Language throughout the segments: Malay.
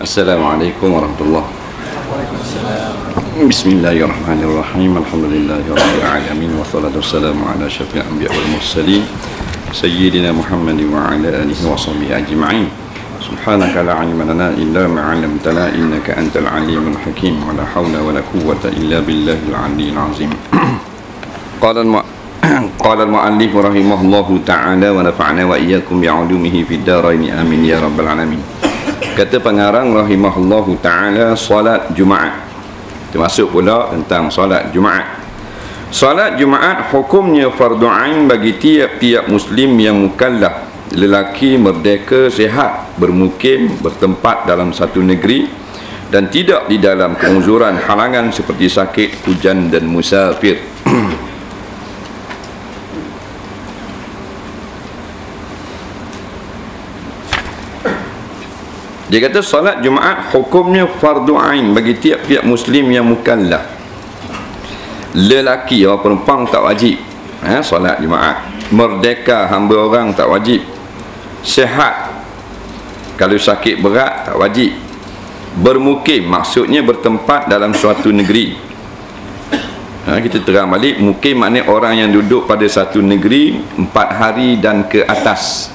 Assalamualaikum warahmatullahi wabarakatuh. Bismillahirrahmanirrahim. Alhamdulillahirabbil alamin wassalatu wassalamu ala syafil anbiya wal mursalin sayyidina Muhammadin wa ala alihi wa sahbihi ajma'in. Subhanaka la ilma lana illa ma 'allamtana innaka antal alimul hakim wa la haula wa la quwwata illa billahil aliyyil azim. Qala al-mu'allif rahimahullahu ta'ala wa nafa'ana wa iyyakum bi'ulumihi fid dharain amin ya rabbal alamin. Kata pengarang rahimahullahu ta'ala, solat Jumaat. Termasuk pula tentang solat Jumaat. Solat Jumaat hukumnya fardu ain bagi tiap-tiap muslim yang mukallaf, lelaki merdeka sihat, bermukim bertempat dalam satu negeri dan tidak di dalam keuzuran halangan seperti sakit, hujan dan musafir. Dia kata solat Jumaat hukumnya fardu ain bagi tiap-tiap muslim yang mukallaf, lelaki atau perempuan tak wajib solat Jumaat, merdeka hamba orang tak wajib, sihat kalau sakit berat tak wajib, bermukim maksudnya bertempat dalam suatu negeri. Kita terang balik, mukim maknanya orang yang duduk pada satu negeri 4 hari dan ke atas.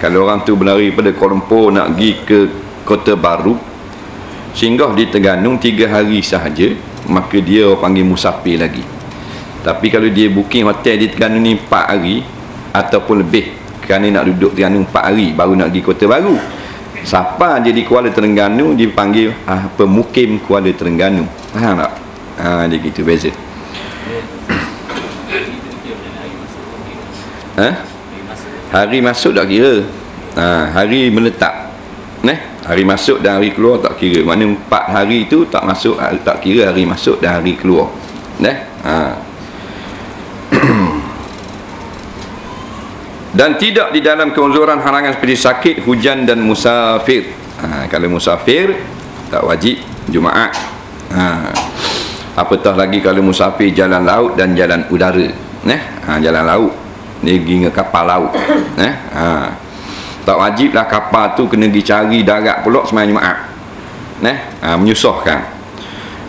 Kalau orang tu berlari pada Kuala Lumpur nak pergi ke Kota Baru, singgah di Terengganu 3 hari sahaja, maka dia panggil musafir lagi. Tapi kalau dia booking hotel di Terengganu ni 4 hari ataupun lebih, kerana nak duduk Terengganu 4 hari baru nak pergi Kota Baru, siapa jadi Kuala Terengganu dipanggil pemukim Kuala Terengganu. Faham tak? Dia gitu beza. Hari masuk tak kira, hari meletak, hari masuk dan hari keluar tak kira. Maknanya 4 hari itu tak masuk, tak kira hari masuk dan hari keluar. Dan tidak di dalam keuzuran halangan seperti sakit, hujan dan musafir. Kalau musafir tak wajib Jumaat. Apatah lagi kalau musafir jalan laut dan jalan udara. Jalan laut dia pergi dengan kapal laut, tak wajib lah kapal tu kena pergi cari darat pulak sembahyang Jumaat, menyusahkan.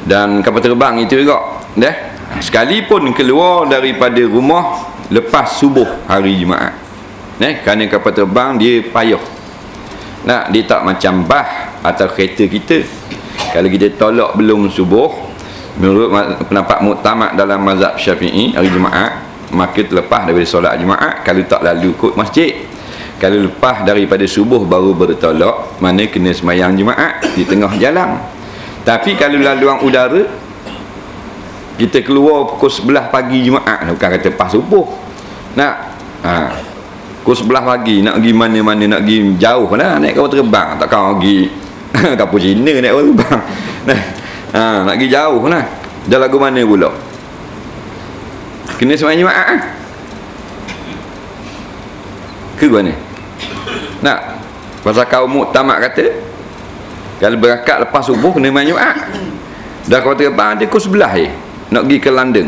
Dan kapal terbang itu juga, sekalipun keluar daripada rumah lepas subuh hari Jumaat, kerana kapal terbang dia payah, dia tak macam bah atau kereta kita. Kalau kita tolak belum subuh, menurut pendapat muktamad dalam mazhab Syafi'i, hari Jumaat maka terlepas daripada solat Jumaat kalau tak lalu kot masjid. Kalau lepas daripada subuh baru bertolak, mana kena sembahyang Jumaat di tengah jalan. Tapi kalau laluan udara, kita keluar pukul 11 pagi Jumaat, bukan kata pas subuh, pukul 11 pagi nak pergi mana-mana, nak pergi jauh lah, naik kapal terbang, takkan pergi kapal Cina naik kapal terbang, nak pergi jauh lah, dah lagu mana pula kena sembahyang Jumaat ke mana? Pasal kaum muktamad kata kalau berangkat lepas subuh kena sembahyang Jumaat. Dah kau terbang dia pukul 11 nak pergi ke London.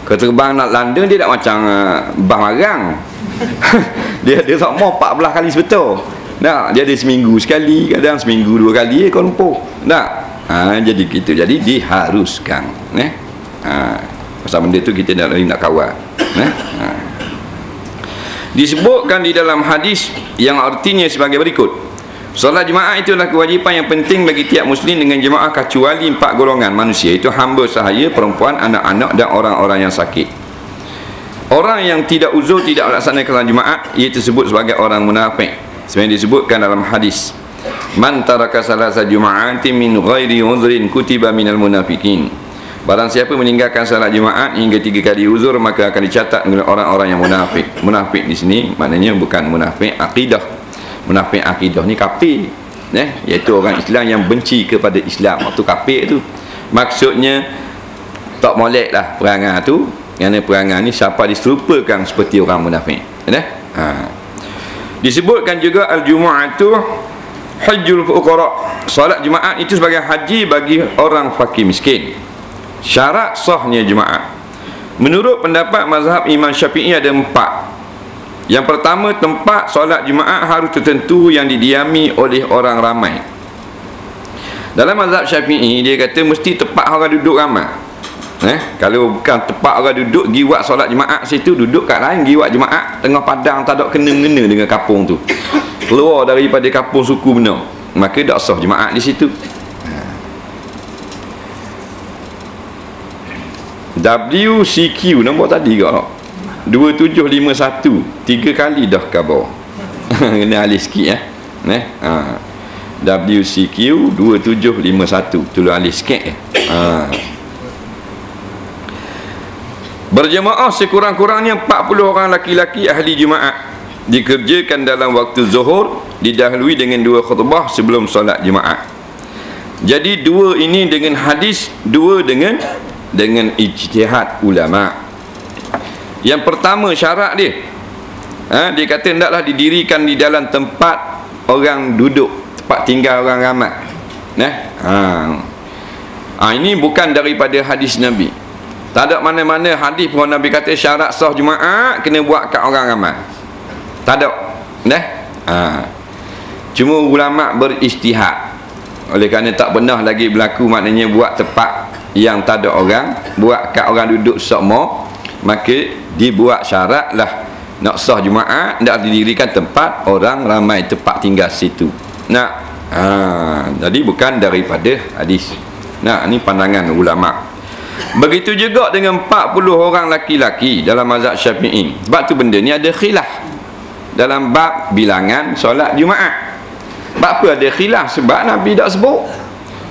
Kau terbang nak London dia tak macam bah marang. dia sama 14 kali sebetul. Dia ada seminggu sekali, kadang seminggu 2 kali Kuala Lumpur. Jadi gitu. Jadi diharuskan. Pasal benda tu kita nak kawal. Disebutkan di dalam hadis yang artinya sebagai berikut: solat Jumaat itulah kewajipan yang penting bagi tiap muslim dengan jemaah kecuali 4 golongan manusia, itu hamba sahaya, perempuan, anak-anak dan orang-orang yang sakit. Orang yang tidak uzur tidak melaksanakan Jumaat, ia tersebut sebagai orang munafik. Sebenarnya disebutkan dalam hadis, man taraka salasa juma'atin min ghairi uzrin kutiba minal munafikin. Barang siapa meninggalkan salat Jumaat hingga 3 kali uzur, maka akan dicatat dengan orang-orang yang munafik. Munafik di sini maknanya bukan munafik akidah. Munafik akidah ni kafir, iaitu orang Islam yang benci kepada Islam. Waktu kafir tu maksudnya tak molek lah perangai tu, kerana perangai ni siapa diserupakan seperti orang munafik. Disebutkan juga al-Jumu'atu hajjul fuqara. Salat Jumaat itu sebagai haji bagi orang fakir miskin. Syarat sahnya Jumaat menurut pendapat mazhab Imam Syafi'i ada 4, Yang pertama, tempat solat Jumaat harus tertentu yang didiami oleh orang ramai. Dalam mazhab Syafi'i, dia kata mesti tempat orang duduk ramai. Kalau bukan tempat orang duduk, pergi buat solat Jumaat situ, duduk kat lain, pergi buat Jumaat tengah padang, tak ada kena-mengena dengan kampung tu, keluar daripada kampung suku benar, maka tak sah Jumaat di situ. WCQ nombor tadi ke 2751, 3 kali dah khabar. Kena alih sikit WCQ 2751, tulis alih sikit Berjemaah sekurang-kurangnya 40 orang laki-laki ahli Jumaat, dikerjakan dalam waktu zuhur, didahului dengan 2 khutbah sebelum solat Jumaat. Jadi 2 ini dengan hadis, 2 dengan ijtihad ulama. Yang pertama syarat dia, dia kata hendaklah didirikan di dalam tempat orang duduk, tempat tinggal orang ramai. Ini bukan daripada hadis Nabi. Tak ada mana-mana hadis pun Nabi kata syarat sah Jumaat kena buat kat orang ramai. Tak ada. Cuma ulama berijtihad. Oleh kerana tak pernah lagi berlaku, maknanya buat tempat yang tak ada orang, buat kat orang duduk semua, maka dibuat syarat lah nak sah Jumaat, nak didirikan tempat orang ramai, tempat tinggal situ. Jadi bukan daripada hadis. Ini pandangan ulama. Begitu juga dengan 40 orang laki-laki dalam mazhab Syafi'i. Sebab tu benda ni ada khilaf dalam bab bilangan solat Jumaat. Sebab apa ada khilaf? Sebab Nabi tak sebut,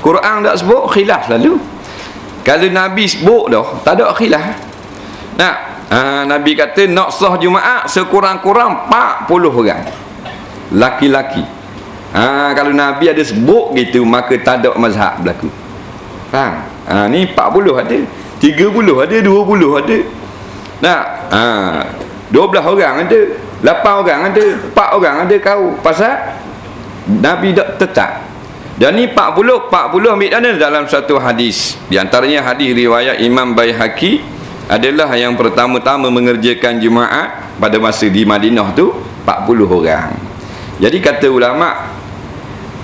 Quran tak sebut, khilaf lalu. Kalau Nabi sebut dah, tak ada khilaf. Nabi kata nak sah Jumaat sekurang-kurang 40 orang laki-laki. Kalau Nabi ada sebut gitu, maka tak ada mazhab berlaku. Faham? Ni 40 ada, 30 ada, 20 ada. 12 orang ada, 8 orang ada, 4 orang ada kau. Pasal Nabi tak tetap. Dan ni 40 ambil dana dalam satu hadis. Di antaranya hadis riwayat Imam Baihaqi adalah yang pertama-tama mengerjakan Jumaat pada masa di Madinah tu 40 orang. Jadi kata ulama,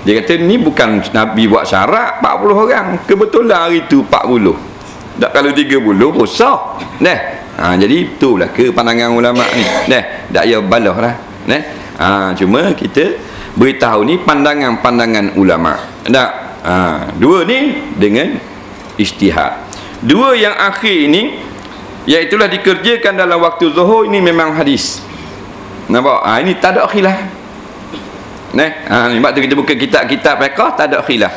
dia kata ni bukan Nabi buat syarat 40 orang, kebetulan hari tu 40. Tak kalau 30 rosak. Jadi itulah ke pandangan ulama ni. Tak payah balah lah. Cuma kita beritahu ni pandangan-pandangan ulama. Dua ni dengan ijtihad. 2 yang akhir ni, iaitulah dikerjakan dalam waktu zuhur, ini memang hadis. Nampak? Ini tak ada khilaf. Sebab tu kita buka kitab-kitab fiqh, tak ada khilaf.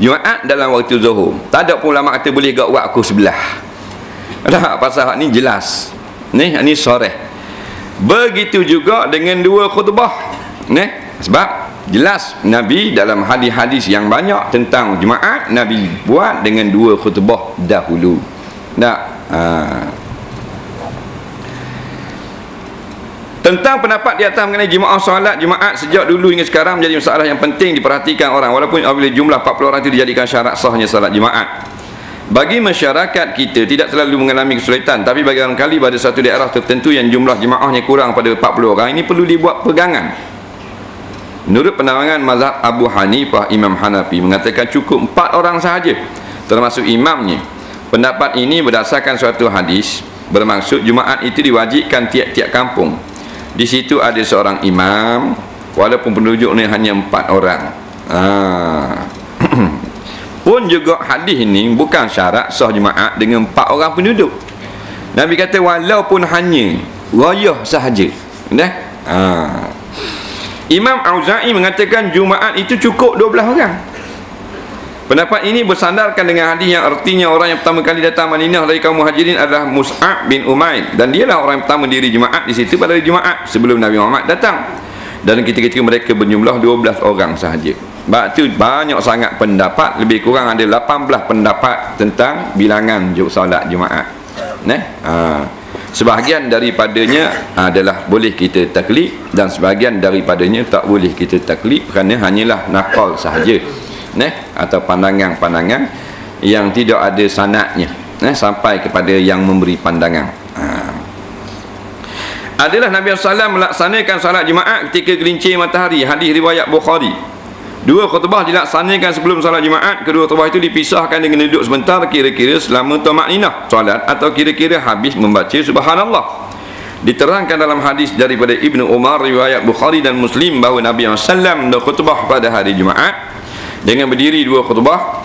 Jumaat dalam waktu zuhur, tak ada pun ulama kata boleh gak waktu sebelah. Pasal ni jelas. Ni soreh. Begitu juga dengan 2 khutbah. Sebab jelas Nabi dalam hadis-hadis yang banyak tentang Jumaat, Nabi buat dengan 2 khutbah dahulu. Tentang pendapat di atas mengenai jemaah solat Jumaat sejak dulu hingga sekarang menjadi masalah yang penting diperhatikan orang, walaupun apabila jumlah 40 orang itu dijadikan syarat sahnya solat Jumaat. Bagi masyarakat kita tidak terlalu mengalami kesulitan, tapi bagi barangkali pada satu daerah tertentu yang jumlah jemaahnya kurang pada 40 orang, ini perlu dibuat pegangan. Menurut pandangan mazhab Abu Hanifah, Imam Hanafi mengatakan cukup 4 orang sahaja, termasuk imamnya. Pendapat ini berdasarkan suatu hadis bermaksud Jumaat itu diwajibkan tiap-tiap kampung. Di situ ada seorang imam, walaupun penduduknya hanya 4 orang. Pun juga hadis ini bukan syarat sah Jumaat dengan 4 orang penduduk. Nabi kata walaupun hanya rayah sahaja. Imam Auza'i mengatakan Jumaat itu cukup 12 orang. Pendapat ini bersandarkan dengan hadis yang artinya orang yang pertama kali datang Madinah dari kaum Muhajirin adalah Mus'ab bin Umair, dan dialah orang yang pertama diri Jumaat di situ pada hari Jumaat sebelum Nabi Muhammad datang. Dan ketika mereka berjumlah 12 orang sahaja. Sebab itu banyak sangat pendapat, lebih kurang ada 18 pendapat tentang bilangan solat Jumaat. Sebahagian daripadanya adalah boleh kita taklid, dan sebahagian daripadanya tak boleh kita taklid kerana hanyalah nakal sahaja. Atau pandangan-pandangan yang tidak ada sanadnya sampai kepada yang memberi pandangan. adalah Nabi SAW melaksanakan salat Jumaat ketika gelincir matahari. Hadis riwayat Bukhari. 2 khutbah dilaksanakan sebelum salat Jumaat. Kedua khutbah itu dipisahkan dengan duduk sebentar, kira-kira selama tamakninah solat atau kira-kira habis membaca subhanallah. Diterangkan dalam hadis daripada Ibnu Umar riwayat Bukhari dan Muslim bahawa Nabi SAW berkhutbah pada hari Jumaat dengan berdiri 2 khutbah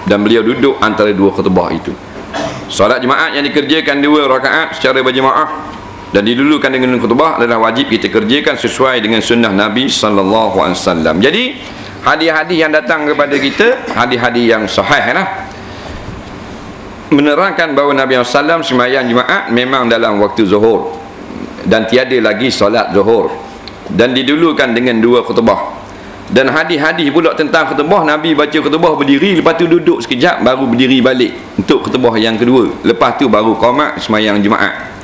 dan beliau duduk antara 2 khutbah itu. Solat Jumaat yang dikerjakan 2 rakaat secara berjemaah dan didulukan dengan khutbah adalah wajib kita kerjakan sesuai dengan sunnah Nabi sallallahu alaihi wasallam. Jadi hadis-hadis yang datang kepada kita, hadis-hadis yang sahih lah, menerangkan bahawa Nabi SAW sembahyang Jumaat memang dalam waktu zuhur dan tiada lagi solat zuhur dan didulukan dengan 2 khutbah. Dan hadis-hadis pula tentang khutbah, Nabi baca khutbah berdiri, lepas tu duduk sekejap baru berdiri balik untuk khutbah yang kedua, lepas tu baru qamat sembahyang Jumaat.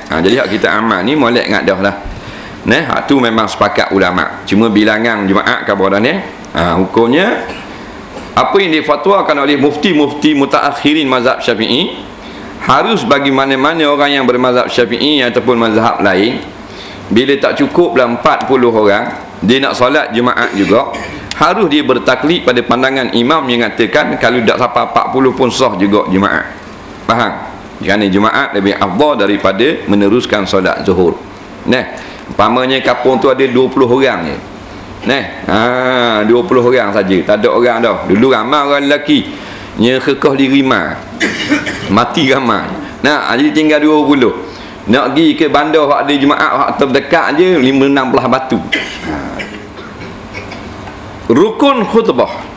Jadi hak kita amal ni molek ngadah lah. Hak tu memang sepakat ulama. Cuma bilangan Jumaat kabar dah ni. Hukumnya apa yang difatwakan oleh mufti-mufti mutaakhirin mazhab Syafi'i, harus bagi mana-mana orang yang bermazhab Syafi'i ataupun mazhab lain, bila tak cukup lah 40 orang dia nak solat Jumaat juga, harus dia bertaklid pada pandangan imam yang mengatakan kalau tak sampai 40 pun sah juga Jumaat. Faham? Kerana Jumaat lebih afdal daripada meneruskan solat zuhur. Umpamanya kampung tu ada 20 orang je. 20 orang saja, tak ada orang dah. Dulu ramai orang lelaki nya kekeh diri mati ramai. Jadi tinggal 20. Nak pergi ke bandar hak ada Jumaat hak terdekat je 5-16 batu. Rukun khutbah.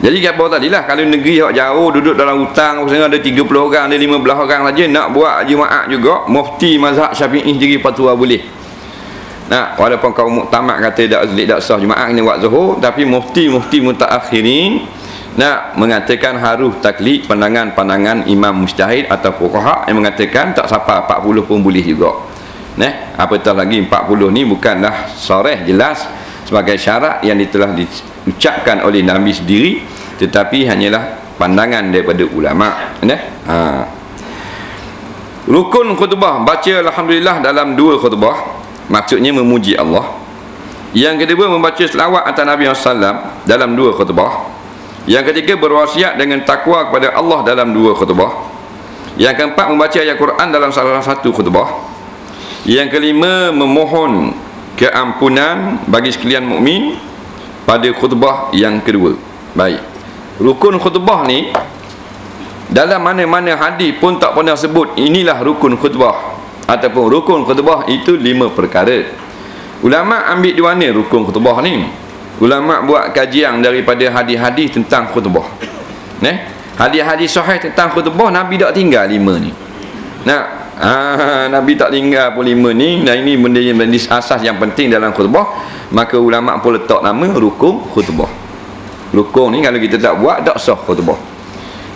Jadi apa tadilah, kalau negeri hak jauh duduk dalam hutang ada 30 orang, ada 15 orang saja nak buat Jumaat juga, mufti mazhab Syafi'i jadi fatwa boleh. Walaupun kaum muktamad kata tak sah Jumaat kena buat zuhur, tapi mufti-mufti mutaakhirin mengatakan harus taklid pandangan-pandangan imam mujtahid atau fuqaha yang mengatakan tak sampai 40 pun boleh juga. Apatah lagi 40 ni bukanlah sarih jelas sebagai syarat yang telah diucapkan oleh Nabi sendiri, tetapi hanyalah pandangan daripada ulama. Rukun khutbah, baca alhamdulillah dalam 2 khutbah, maksudnya memuji Allah. Yang kedua, membaca selawat atas Nabi SAW dalam 2 khutbah. Yang ketiga, berwasiat dengan takwa kepada Allah dalam 2 khutbah. Yang keempat, membaca ayat Quran dalam salah satu khutbah. Yang kelima, memohon keampunan bagi sekalian mukmin pada khutbah yang kedua. Baik, rukun khutbah ni dalam mana-mana hadis pun tak pernah sebut inilah rukun khutbah ataupun rukun khutbah itu 5 perkara. Ulama ambil di mana rukun khutbah ni? Ulama buat kajian daripada hadis-hadis tentang khutbah. Hadis-hadis sahih tentang khutbah Nabi tak tinggal 5 ni. Nabi tak tinggal pun 5 ni, dan ini benda yang asas yang penting dalam khutbah. Maka ulama pun letak nama rukun khutbah. Rukun ni kalau kita tak buat tak sah khutbah.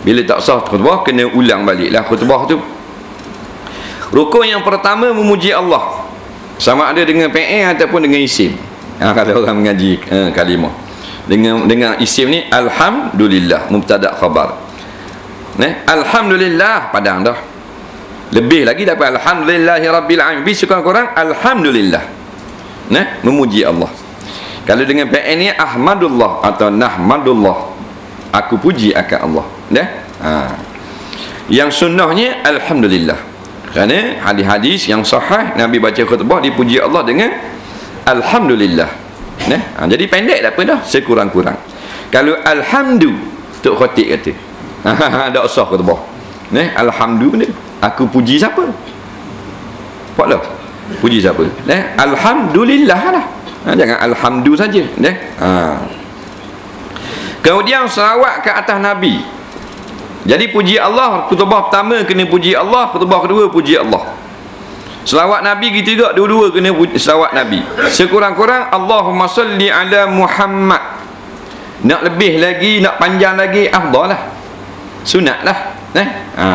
Bila tak sah khutbah kena ulang baliklah khutbah tu. Rukun yang pertama memuji Allah, sama ada dengan fi'il ataupun dengan isim. Kalau orang mengaji kalimah dengan isim ni, alhamdulillah mubtada khabar. Alhamdulillah padang dah. Lebih lagi dapat alhamdulillahi rabbil alamin. Bisukan Quran alhamdulillah. Memuji Allah. Kalau dengan fi'il ni ahmadullah atau nahmadullah, aku puji akan Allah. Yang sunnahnya alhamdulillah. Kerana hadis-hadis yang sahih Nabi baca khutbah dipuji Allah dengan alhamdulillah. Jadi pendek tak apa dah, sekurang-kurang. Kalau alhamdu Tok Khatib kata tak sah khutbah. Alhamdulillah, aku puji siapa? Paklah puji siapa? Alhamdulillah lah. Jangan alhamdu saja. Kemudian selawat ke atas Nabi. Jadi puji Allah, khutbah pertama kena puji Allah, khutbah kedua puji Allah. Selawat Nabi kita juga dua-dua kena selawat Nabi. Sekurang-kurang Allahumma salli ala Muhammad. Nak lebih lagi, nak panjang lagi, afdal lah, sunat lah.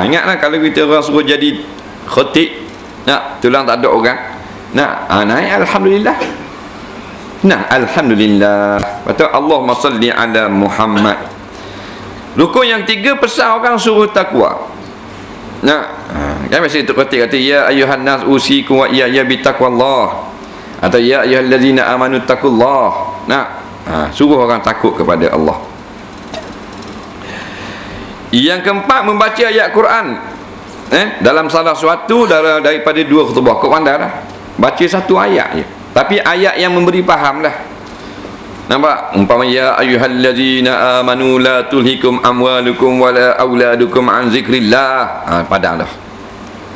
Ingatlah kalau kita orang suruh jadi khatib, tulang tak ada orang, naik alhamdulillah. Alhamdulillah. Betul, Allahumma salli ala Muhammad. Rukun yang 3, pesan orang suruh takwa. Kan biasa Tok Khatib kata ya ayuhan nas usikum wa iyaya bitaqwallah, atau ya ayyuhallazina amanu taqullah. Nah, suruh orang takut kepada Allah. Yang keempat, membaca ayat Quran dalam salah suatu daripada dua khutbah. Kau pandai lah, baca satu ayat je, tapi ayat yang memberi faham lah. Nampak? Umpama ya ayyuhallazina amanu la tulhikum amwalukum wala auladukum an zikrillah. Padang dah.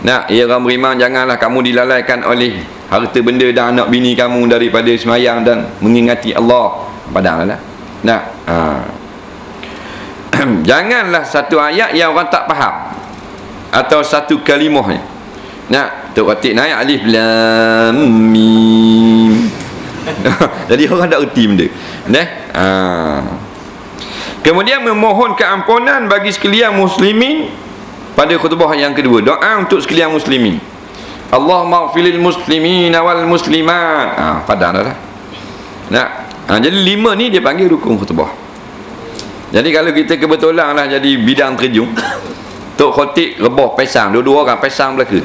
Nah, ya orang beriman, janganlah kamu dilalaikan oleh harta benda dan anak bini kamu daripada semayang dan mengingati Allah. Padang lah. Nah, janganlah satu ayat yang orang tak faham atau satu kalimahnya. Nah, Tok Khatib naik alif lam mim. Jadi orang tak erti benda. Kemudian memohon keampunan bagi sekalian muslimin pada khutbah yang kedua. Doa untuk sekalian muslimin. Allahumma ighfirlil muslimina wal muslimat. Padang dah. Nah, jadi 5 ni dia panggil rukun khutbah. Jadi kalau kita kebetulan lah jadi bidang terjun, Tok Khatib rebah pesang, dua-dua orang pesang belaka.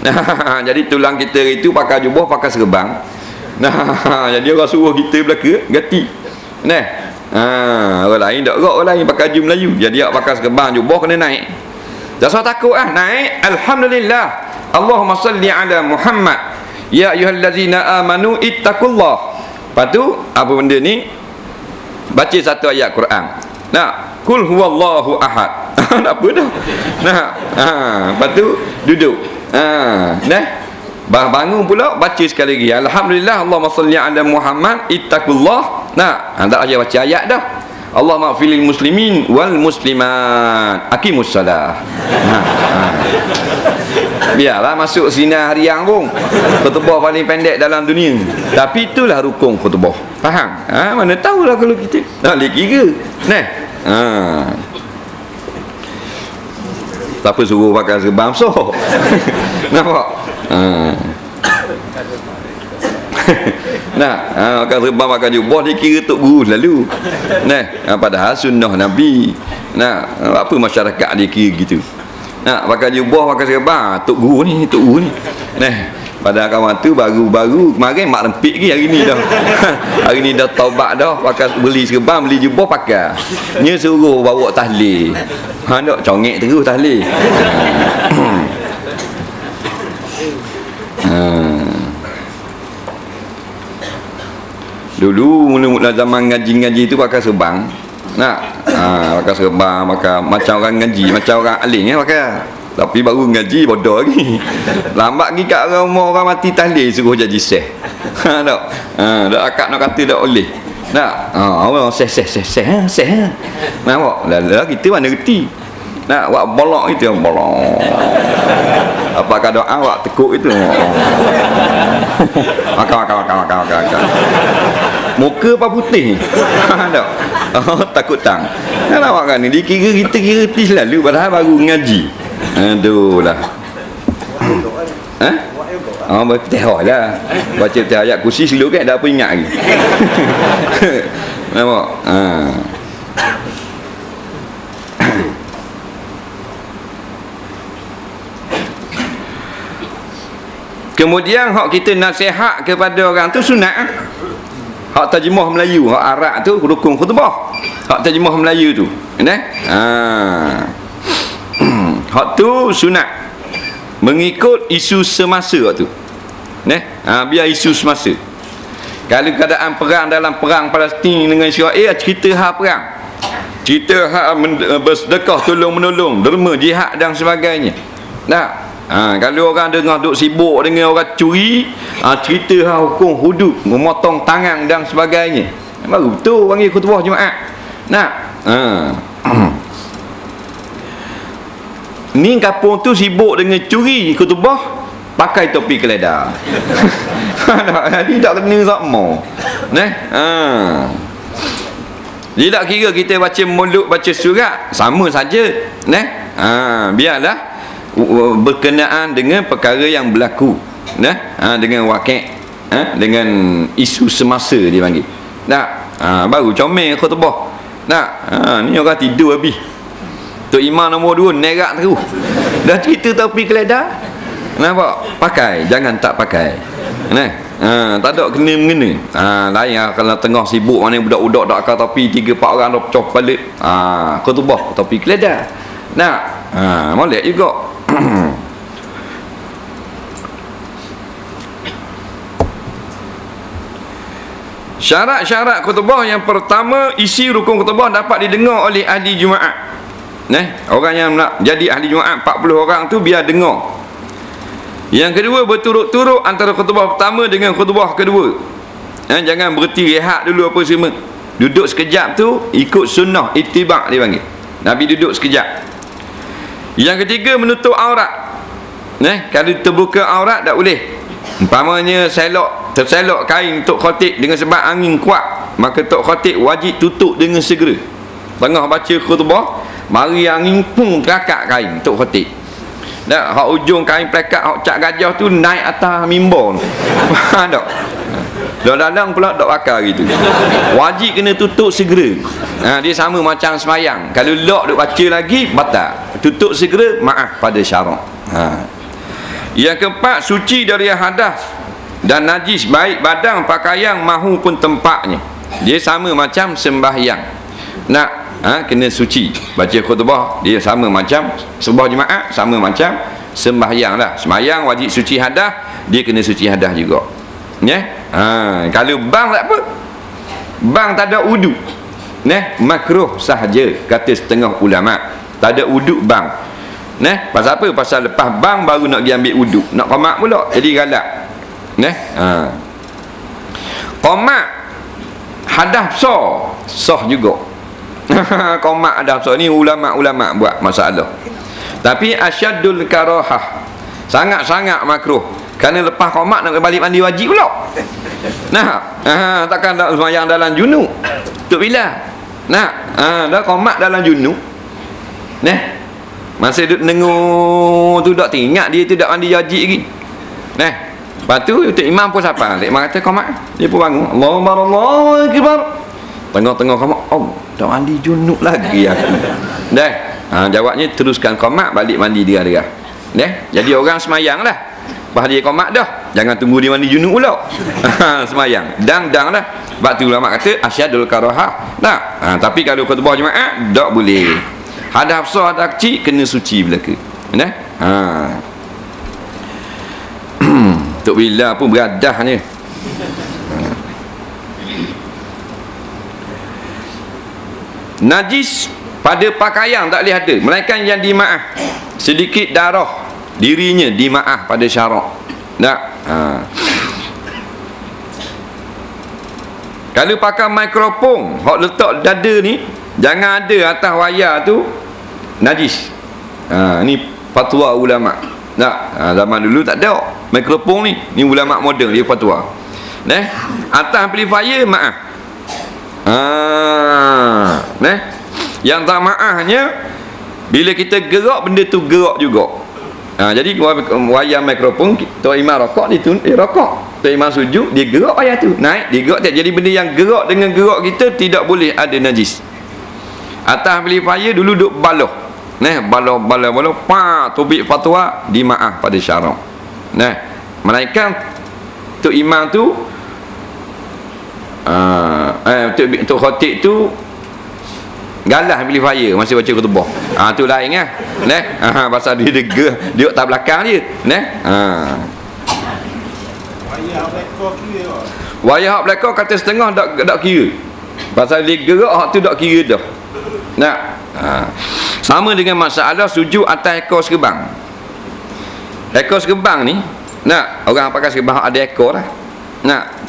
Nah, jadi tulang kita itu pakai jubah, pakai serban. Nah, jadi orang suruh kita belaka ganti. Nah, orang lain tak gerak, orang lain pakai baju Melayu. Jadi dia pakai serban jubah kena naik. Tak usah takut naik. Alhamdulillah. Allahumma salli ala Muhammad. Ya ayyuhallazina amanu ittaqullah. Lepas tu apa benda ni? Baca satu ayat Quran. Nah, kul huwallahu ahad. Tak apa dah. Nah, lepas tu duduk. Bangun pula baca sekali lagi. Alhamdulillah Allahumma salli ala Muhammad ittaqullah. Nah, tak aja baca ayat dah. Allahumma ighfirlil muslimin wal muslimat. Aqimussalah. Biarlah masuk sinar harian pun. Khutbah paling pendek dalam dunia. Tapi itulah rukun khutbah. Faham? Mana tahulah kalau kita nak boleh kira. Siapa suruh pakai serban besar? Nampak? Pakai serban, pakai jubah, dia kira tok guru selalu. Padahal sunnah Nabi. Apa masyarakat dia kira gitu? Pakai jubah, pakai serban, tok guru ni. Pada kawan tu baru kemarin mak rempik lagi, hari ni dah. Hari ni dah taubat dah, pakai beli serban, beli jubah pakai. Nya suruh bawa tahlil. Nak congek terus tahlil. Dulu mula-mula zaman ngaji-ngaji tu pakai serban. Pakai serban, pakai macam orang ngaji, macam orang alim pakai. Tapi baru ngaji bodoh lagi. Lambat lagi kat orang umur orang mati tahlil suruh jadi syekh. Tak. Dak akak nak kata tak boleh. Orang syekh. Nampak? Lah kita mana reti. Buat bolok itu bolok. Apakah doa awak tekuk itu? Makan. Muka apa putih? Tak. Takut tang. Nampak kan ni dikira kita kira reti selalu padahal baru ngaji. Aduh lah. Bertihah lah. Baca ayat kursi selalu kan, tak apa ingat lagi. Nampak? Kemudian hak kita nasihat kepada orang tu sunat. Hak terjemah Melayu, hak Arab tu rukun khutbah. Hak terjemah Melayu tu. Hak tu sunat. Mengikut isu semasa tu. Biar isu semasa. Kalau keadaan perang dalam perang Palestin dengan Israel, cerita hak perang. Cerita hak bersedekah tolong-menolong, derma, jihad dan sebagainya. Kalau orang dengar duk sibuk dengan orang curi, cerita hak hukum hudud, memotong tangan dan sebagainya, baru betul panggil khutbah Jumaat. Ni kampung tu sibuk dengan curi, khutbah pakai topi keledar. Jadi tak kena sama. Jadi tak kira kita baca mulut, baca surat, sama saja. Biarlah berkenaan dengan perkara yang berlaku, dengan wakil, dengan isu semasa dia panggil. Baru comel khutbah. Ni orang tidur habis. Tok Imam nombor 2 nerak terus. Dah cerita topi keledar, nampak? Pakai, jangan tak pakai. Tak ada kena-mengena. Lain kalau tengah sibuk mana budak-budak dak pakai topi 3-4 orang dah pecah balik. Khutbah topi keledar. Molek juga. Syarat-syarat khutbah yang pertama, isi rukun khutbah dapat didengar oleh ahli Jumaat. Orang yang nak jadi ahli Jumaat 40 orang tu biar dengar. Yang kedua, berturut-turut antara khutbah pertama dengan khutbah kedua. Jangan berhenti rehat dulu apa semua. Duduk sekejap tu ikut sunnah ittiba' dia panggil. Nabi duduk sekejap. Yang ketiga, menutup aurat. Kalau terbuka aurat tak boleh. Umpamanya terselok kain tok khatib dengan sebab angin kuat, maka tok khatib wajib tutup dengan segera. Tengah baca khutbah, mari angin pun terakak kain tok khatib. Dah hak ujung kain plekat hak cak gajah tu naik atas mimbar. Faham tak? Dalam pula tak bakar gitu. Wajib kena tutup segera. Dia sama macam semayang. Kalau lok duk baca lagi batal. Tutup segera, maaf pada syarak. Yang keempat, suci dari hadas dan najis, baik badan, pakaian maupun tempatnya. Dia sama macam sembahyang. Kena suci. Baca khutbah dia sama macam sebuah jemaah, sama macam sembahyang lah. Sembahyang wajib suci hadas, dia kena suci hadas juga. Kalau bang tak apa, bang tak ada wudu, makruh sahaja kata setengah ulama. Tak ada wudu bang. Pasal apa? Pasal lepas bang baru nak pergi ambil wudu, nak qamat pula, jadi galak. Qamat hadas besar sah juga. Qamat hadas besar ni ulama-ulama buat masalah. Tapi asyadul karahah, sangat-sangat makruh. Kerana lepas qamat nak balik mandi wajib pula. Takkan nak sembahyang dalam junub. Tok bila? Dah qamat dalam junub. Masa duduk dengar tu tak teringat dia tu tak mandi wajib lagi. Lepas tu Tok Imam pun siapa? Tok Imam kata qamat. Dia pun bangun. Allahu akbar. Tengah-tengah qamat. Tak mandi junub lagi aku. Jawabnya teruskan qamat, balik mandi dia. Jadi orang semayang lah. Lepas dia qamat dah, jangan tunggu dia mandi junub pula. Semayang. Dang lah. Sebab tu ulama kata asyadul karahah. Tapi kalau khutbah jemaah tak boleh. Hadas besar, hadas kecil kena suci belaka. Tok Bila pun beradahnya. Najis pada pakaian tak boleh ada, melainkan yang dimaaf. Sedikit darah dirinya dimaaf pada syarak. Kalau pakai mikrofon hak letak dada ni, jangan ada atas wayar tu najis. Ni fatwa ulama. Zaman dulu tak ada mikrofon ni. Ni ulama moden dia fatwa. Atas amplifier maaf. Yang tak maafnya bila kita gerak benda tu gerak juga. Jadi wayar mikrofon Tok Imam rokok dia rokok. Tok Imam sujud dia gerak wayar tu naik, dia gerak. Jadi benda yang gerak dengan gerak kita tidak boleh ada najis. Atas amplifier dulu duk baloh. Baloh tubik fatwa dimaaf pada syarak. Melainkan Tok Imam tu Tok Khatib tu galah amplifier masih baca khutbah. Tu lain lah. Pasal dia tak belakang dia. Wayar hak belakang kata setengah tak kira. Pasal dia gerak hak tu tak kira dah. Sama dengan masalah sujud atas ekor serbang. Ekor serbang ni, orang pakai serbang ada ekor lah.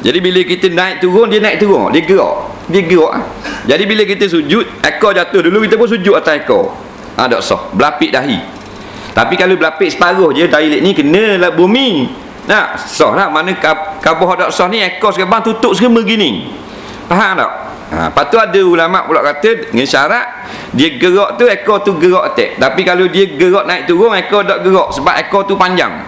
Jadi bila kita naik turun, dia naik turun, dia gerak. Jadi bila kita sujud, ekor jatuh dulu, kita pun sujud atas ekor. Tak sah, berlapik dahi. Tapi kalau berlapik separuh je dahi ni kena lah bumi. Sah lah. Mana kabah tak sah ni, ekor serbang tutup semua gini. Faham tak? Lepas tu ada ulama pula kata dengan syarat dia gerak tu, ekor tu gerak atas. Tapi kalau dia gerak naik turun, ekor tak gerak sebab ekor tu panjang.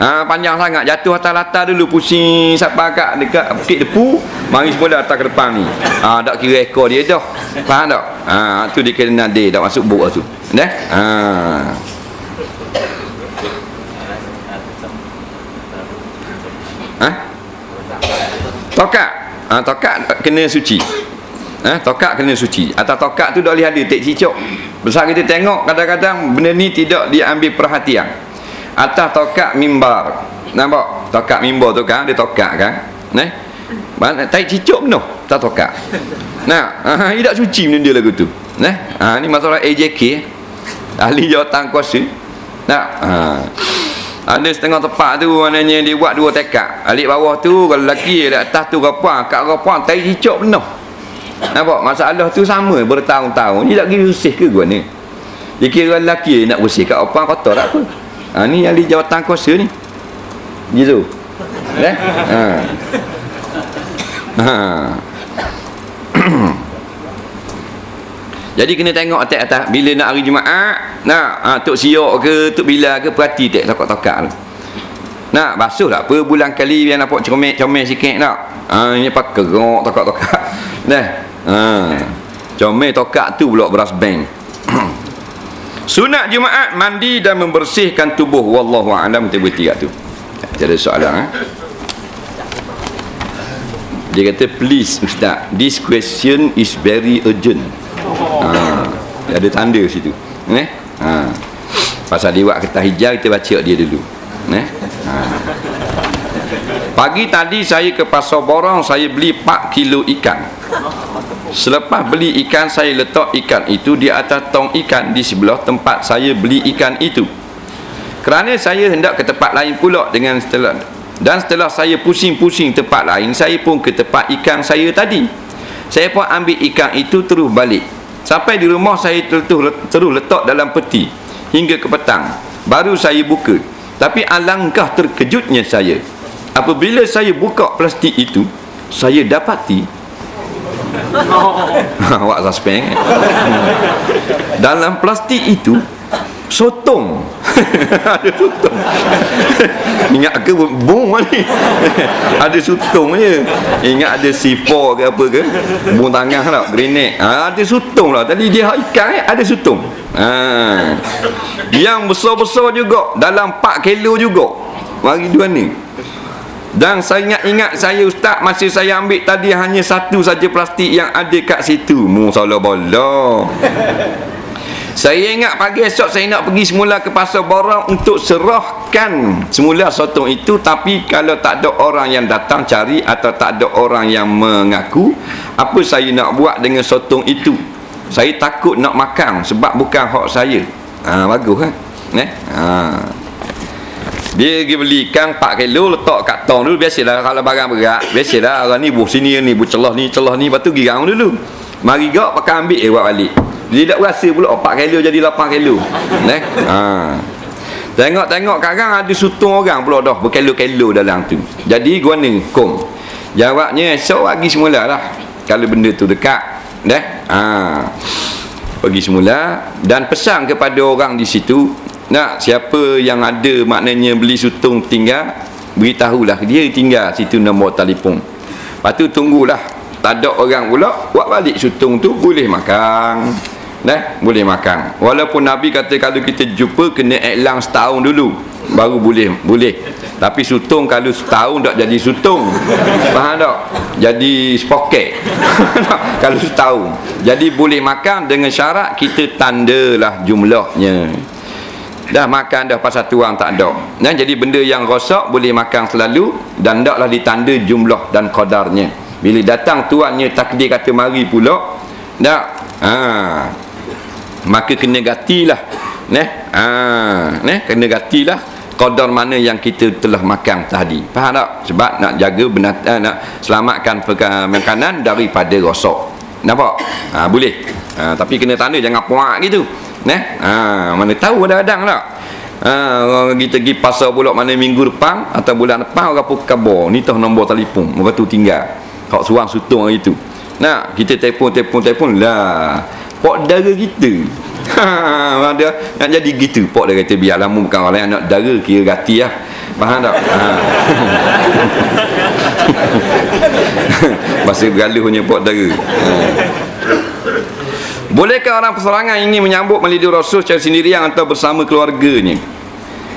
Panjang sangat, jatuh atas latar dulu, pusing sampai kat dekat bukit depu, mari semula atas ke depan ni. Tak kira ekor dia dah. Faham tak? Tu dia kena nadir, tak masuk buk tu. Tokak. Tokak kena suci. Tokak kena suci. Atau tokak tu dah boleh ada tek cicok. Besar kita tengok kadang-kadang benda ni tidak diambil perhatian. Atas tokak mimbar. Nampak? Tokak mimbar tu kan, dia tokak kan. Tai cicok penuh tak tokak. Tidak suci benda dia lagu tu. Ni masalah AJK, ahli jawatan kuasa. Ada setengah tempat tu maknanya dia buat 2 tekak. Alik bawah tu kalau lelaki, alik atas tu rapang, kat rapang tai cicok penuh. Nampak? Masalah tu sama bertahun-tahun. Ni tak kira bersih ke gua ni? Dia kira lelaki nak bersih kat rapang kotor tak apa. Ni ahli jawatan kuasa ni. Gitu. Jadi kena tengok atas bila nak hari Jumaat, tok siok ke tok bila ke perhati tak tokak-tokak. Basuh tak apa bulan kali biar nampak comel sikit nak. Ini pakai kerok tokak-tokak. Comel tokak tu pula beras bang. Sunat Jumaat mandi dan membersihkan tubuh, wallahu a'lam. Kita berhenti kat tu. Ada soalan Dia kata, please Ustaz, this question is very urgent. Ada tanda situ. Pasal dia buat kertas hijau, kita baca dia dulu. Pagi tadi saya ke pasar borong, saya beli 4 kilo ikan. Selepas beli ikan, saya letak ikan itu di atas tong ikan di sebelah tempat saya beli ikan itu. Kerana saya hendak ke tempat lain pula setelah saya pusing-pusing tempat lain, saya pun ke tempat ikan saya tadi. Saya pun ambil ikan itu terus balik. Sampai di rumah saya terus letak dalam peti hingga ke petang. Baru saya buka. Tapi alangkah terkejutnya saya apabila saya buka plastik itu, saya dapati awak suspend dalam plastik itu sotong. Ada sotong. Ingat ke bom ni? Ada sotong je. Ingat ada C4 ke apa ke? Bom tangan tak? Grenade. Ada sotong lah. Tadi dia ikan ada sotong. Yang besar-besar juga, dalam 4 kilo juga. Mari dua ni. Dan saya ingat saya Ustaz, masa saya ambil tadi hanya satu saja plastik yang ada kat situ. Salah bola. Saya ingat pagi esok saya nak pergi semula ke pasar borong untuk serahkan semula sotong itu, tapi kalau tak ada orang yang datang cari atau tak ada orang yang mengaku, apa saya nak buat dengan sotong itu? Saya takut nak makan sebab bukan hak saya. Bagus kan? Dia pergi beli ikan 4 kilo, letak kat tong dulu. Biasalah kalau barang berat, biasalah orang ni buh sini ni, buh celah ni, lepas tu girang dulu. Mari gak pakai ambil buat balik. Dia tak berasa pula 4 kilo jadi 8 kilo. Tengok-tengok kadang ada sutong orang pula dah berkilo-kilo dalam tu. Jadi gua ni kom. Jawabnya esok pagi semula lah. Kalau benda tu dekat. Pergi semula dan pesan kepada orang di situ. Siapa yang ada maknanya beli sutong tinggal, beritahulah dia tinggal situ nombor telefon. Lepas tu tunggulah. Tak ada orang pula buat balik sutong tu, boleh makan. Boleh makan. Walaupun Nabi kata kalau kita jumpa kena iklan setahun dulu baru boleh. Tapi sutong kalau setahun tak jadi sutong. Faham tak? Jadi spoket. Kalau setahun. Jadi boleh makan dengan syarat kita tandalah jumlahnya. Dah makan dah pasal tu orang tak ada. Jadi benda yang rosak boleh makan selalu dan taklah ditanda jumlah dan qadarnya. Bila datang tuannya takdir kata mari pula, maka kena gatilah. Kena gatilah qadar mana yang kita telah makan tadi. Faham tak? Sebab nak jaga nak selamatkan makanan daripada rosak. Nampak? Boleh. Tapi kena tanda jangan puak gitu. Mana tahu kadang-kadang tak. Kita pergi pasar pula mana minggu depan atau bulan depan, orang pun khabar ni tah nombor telefon, lepas tu tinggal hak suang sutong hari tu. Kita telefon lah pok dara kita. Ada nak jadi gitu pok dara kita, biar lama bukan orang lain nak dara kira gati lah. Faham tak? Bahasa bergaluhnya pok dara. Bolehkah orang perserangan ini menyambut Maulidur Rasul secara sendirian atau bersama keluarganya?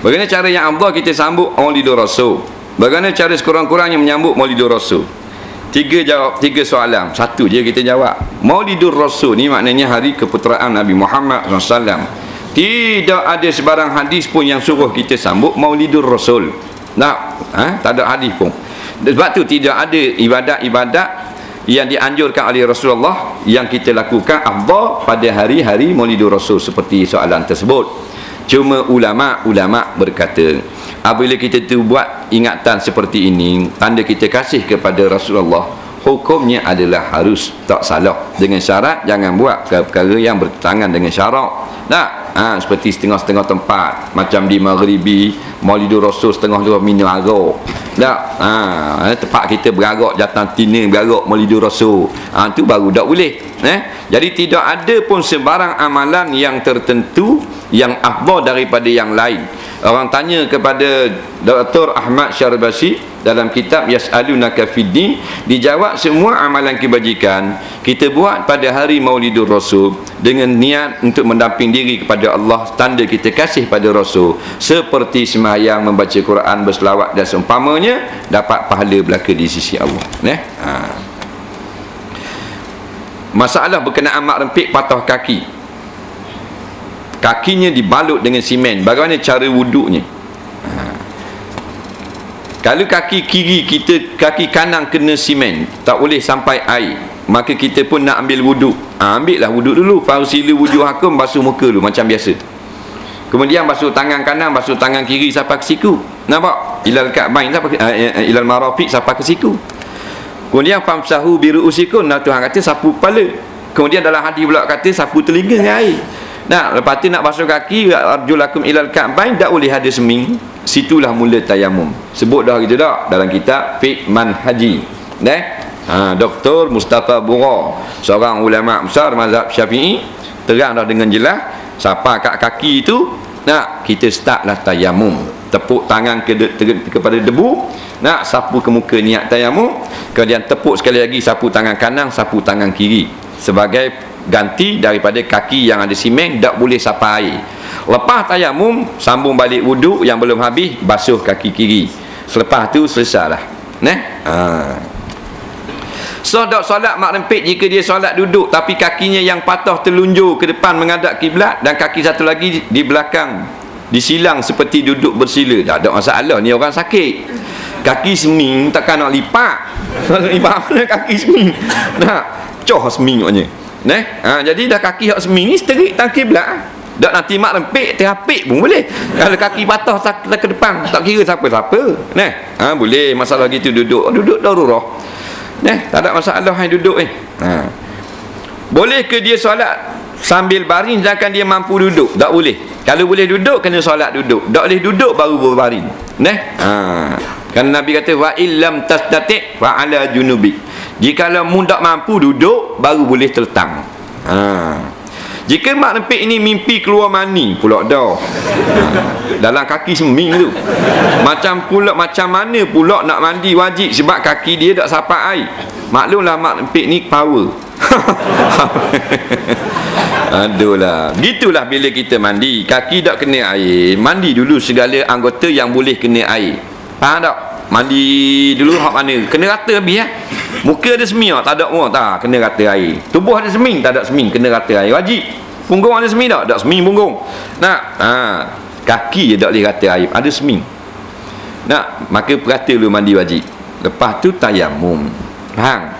Bagaimana cara yang afdal kita sambut Maulidur Rasul? Bagaimana cara sekurang-kurangnya menyambut Maulidur Rasul? tiga soalan. Satu je kita jawab. Maulidur Rasul ni maknanya hari keputeraan Nabi Muhammad SAW. Tidak ada sebarang hadis pun yang suruh kita sambut Maulidur Rasul. Tak ada hadis pun. Sebab tu tidak ada ibadat-ibadat yang dianjurkan oleh Rasulullah yang kita lakukan afdal pada hari-hari Maulidur Rasul seperti soalan tersebut. Cuma ulama berkata, apabila kita tu buat ingatan seperti ini, tanda kita kasih kepada Rasulullah, hukumnya adalah harus tak salah, dengan syarat jangan buat perkara yang bertentangan dengan syarak. Seperti setengah-setengah tempat, macam di Maghribi Maulidur Rasul setengah tu minum arak. Tempat kita berarak, jatah tina berarak Maulidur Rasul, tu baru tak boleh. Jadi tidak ada pun sebarang amalan yang tertentu yang afdal daripada yang lain. Orang tanya kepada Dr. Ahmad Syarbasi dalam kitab Yas'alunaka Fiddin, dijawab semua amalan kebajikan kita buat pada hari Maulidur Rasul dengan niat untuk mendamping diri kepada Allah, tanda kita kasih pada Rasul, seperti sembahyang, membaca Quran, berselawat dan seumpamanya, dapat pahala belaka di sisi Allah. Masalah berkenaan mak rempit patah kaki, kakinya dibalut dengan simen, bagaimana cara wuduknya? Kalau kaki kiri kita, kaki kanan kena simen, tak boleh sampai air, maka kita pun nak ambil wuduk. Ambillah wuduk dulu, faghsilu wujuhakum, basuh muka dulu macam biasa. Kemudian basuh tangan kanan, basuh tangan kiri sampai ke siku. Nampak? Ilal ka'bain sampai ilal marafiq sampai ke siku. Kemudian famsahu biru'usikum, Tuhan kata sapu kepala. Kemudian dalam hadis pula kata sapu telinga dengan air. Lepas tu nak basuh kaki, arjulakum ilal ka'bain, tak boleh ada seming. Situlah mula tayamum. Sebut dah gitu dah dalam kitab Fiqh Manhaji. Dr. Mustafa Bura, seorang ulama besar mazhab Syafi'i, terang dah dengan jelas. Siapa kat kaki itu, kita startlah tayamum. Tepuk tangan kepada debu, sapu ke muka, niat tayamum. Kemudian tepuk sekali lagi, sapu tangan kanan, sapu tangan kiri, sebagai ganti daripada kaki yang ada simen, tak boleh sapa air. Lepas tayamum, sambung balik wuduk yang belum habis, basuh kaki kiri. Selepas tu selesailah. Dok solat mak rempit jika dia solat duduk tapi kakinya yang patah terlunjur ke depan menghadap kiblat dan kaki satu lagi di belakang disilang seperti duduk bersila. Tak ada masalah, ni orang sakit. Kaki seming takkan nak lipat. Lipat mana kaki seming? Coh seming maknanya. Jadi dah kaki hak seming ni seterik tang kiblat. Tak nanti mak rempit terapik pun boleh. Kalau kaki patah tak ke depan, tak kira siapa-siapa. Boleh masalah gitu duduk darurah. Tak ada masalah yang duduk ni. Boleh ke dia solat sambil baring sedangkan dia mampu duduk? Tak boleh. Kalau boleh duduk, kena solat duduk. Tak boleh duduk, baru berbaring. Kan Nabi kata wa illam tastati' fa ala junubi. Jikalau mu tak mampu duduk, baru boleh terletang. Jika mak rempit ini mimpi keluar mani pula dah, dalam kaki seming tu, macam mana pula nak mandi wajib sebab kaki dia tak sapak air. Maklumlah mak rempit ni power. Aduhlah, gitulah bila kita mandi, kaki tak kena air, mandi dulu segala anggota yang boleh kena air. Faham tak? Mandi dulu hak mana kena rata habis Muka ada seming tak ada tak kena rata air. Tubuh ada seming tak ada seming kena rata air wajib. Punggung ada seming tak seming punggung. Kaki je tak boleh rata air, ada seming. Maka perhati dulu mandi wajib. Lepas tu tayamum.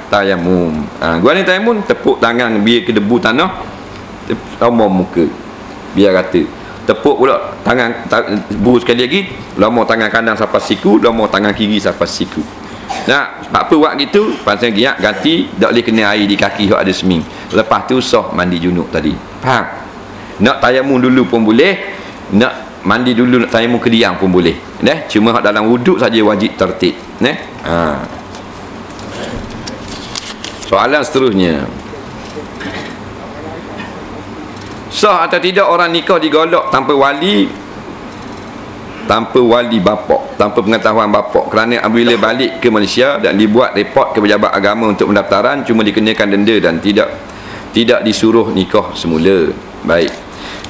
Tayamum. Gua ni tayamum, tepuk tangan biar ke debu tanah, lama muka biar rata. Tepuk pula tangan buru sekali lagi, lama tangan kanan sampai siku, lama tangan kiri sampai siku. Apa buat gitu? Pasal giat ganti, tak boleh kena air di kaki hok ada seming. Lepas tu sah mandi junub tadi. Faham? Nak tayamum dulu pun boleh, nak mandi dulu nak tayamum kediam pun boleh. Cuma hok dalam wuduk saja wajib tertib. Soalan seterusnya, sah atau tidak orang nikah digolok tanpa wali bapak, tanpa pengetahuan bapak, kerana apabila balik ke Malaysia dan dibuat report ke pejabat agama untuk pendaftaran, cuma dikenakan denda dan tidak disuruh nikah semula. Baik,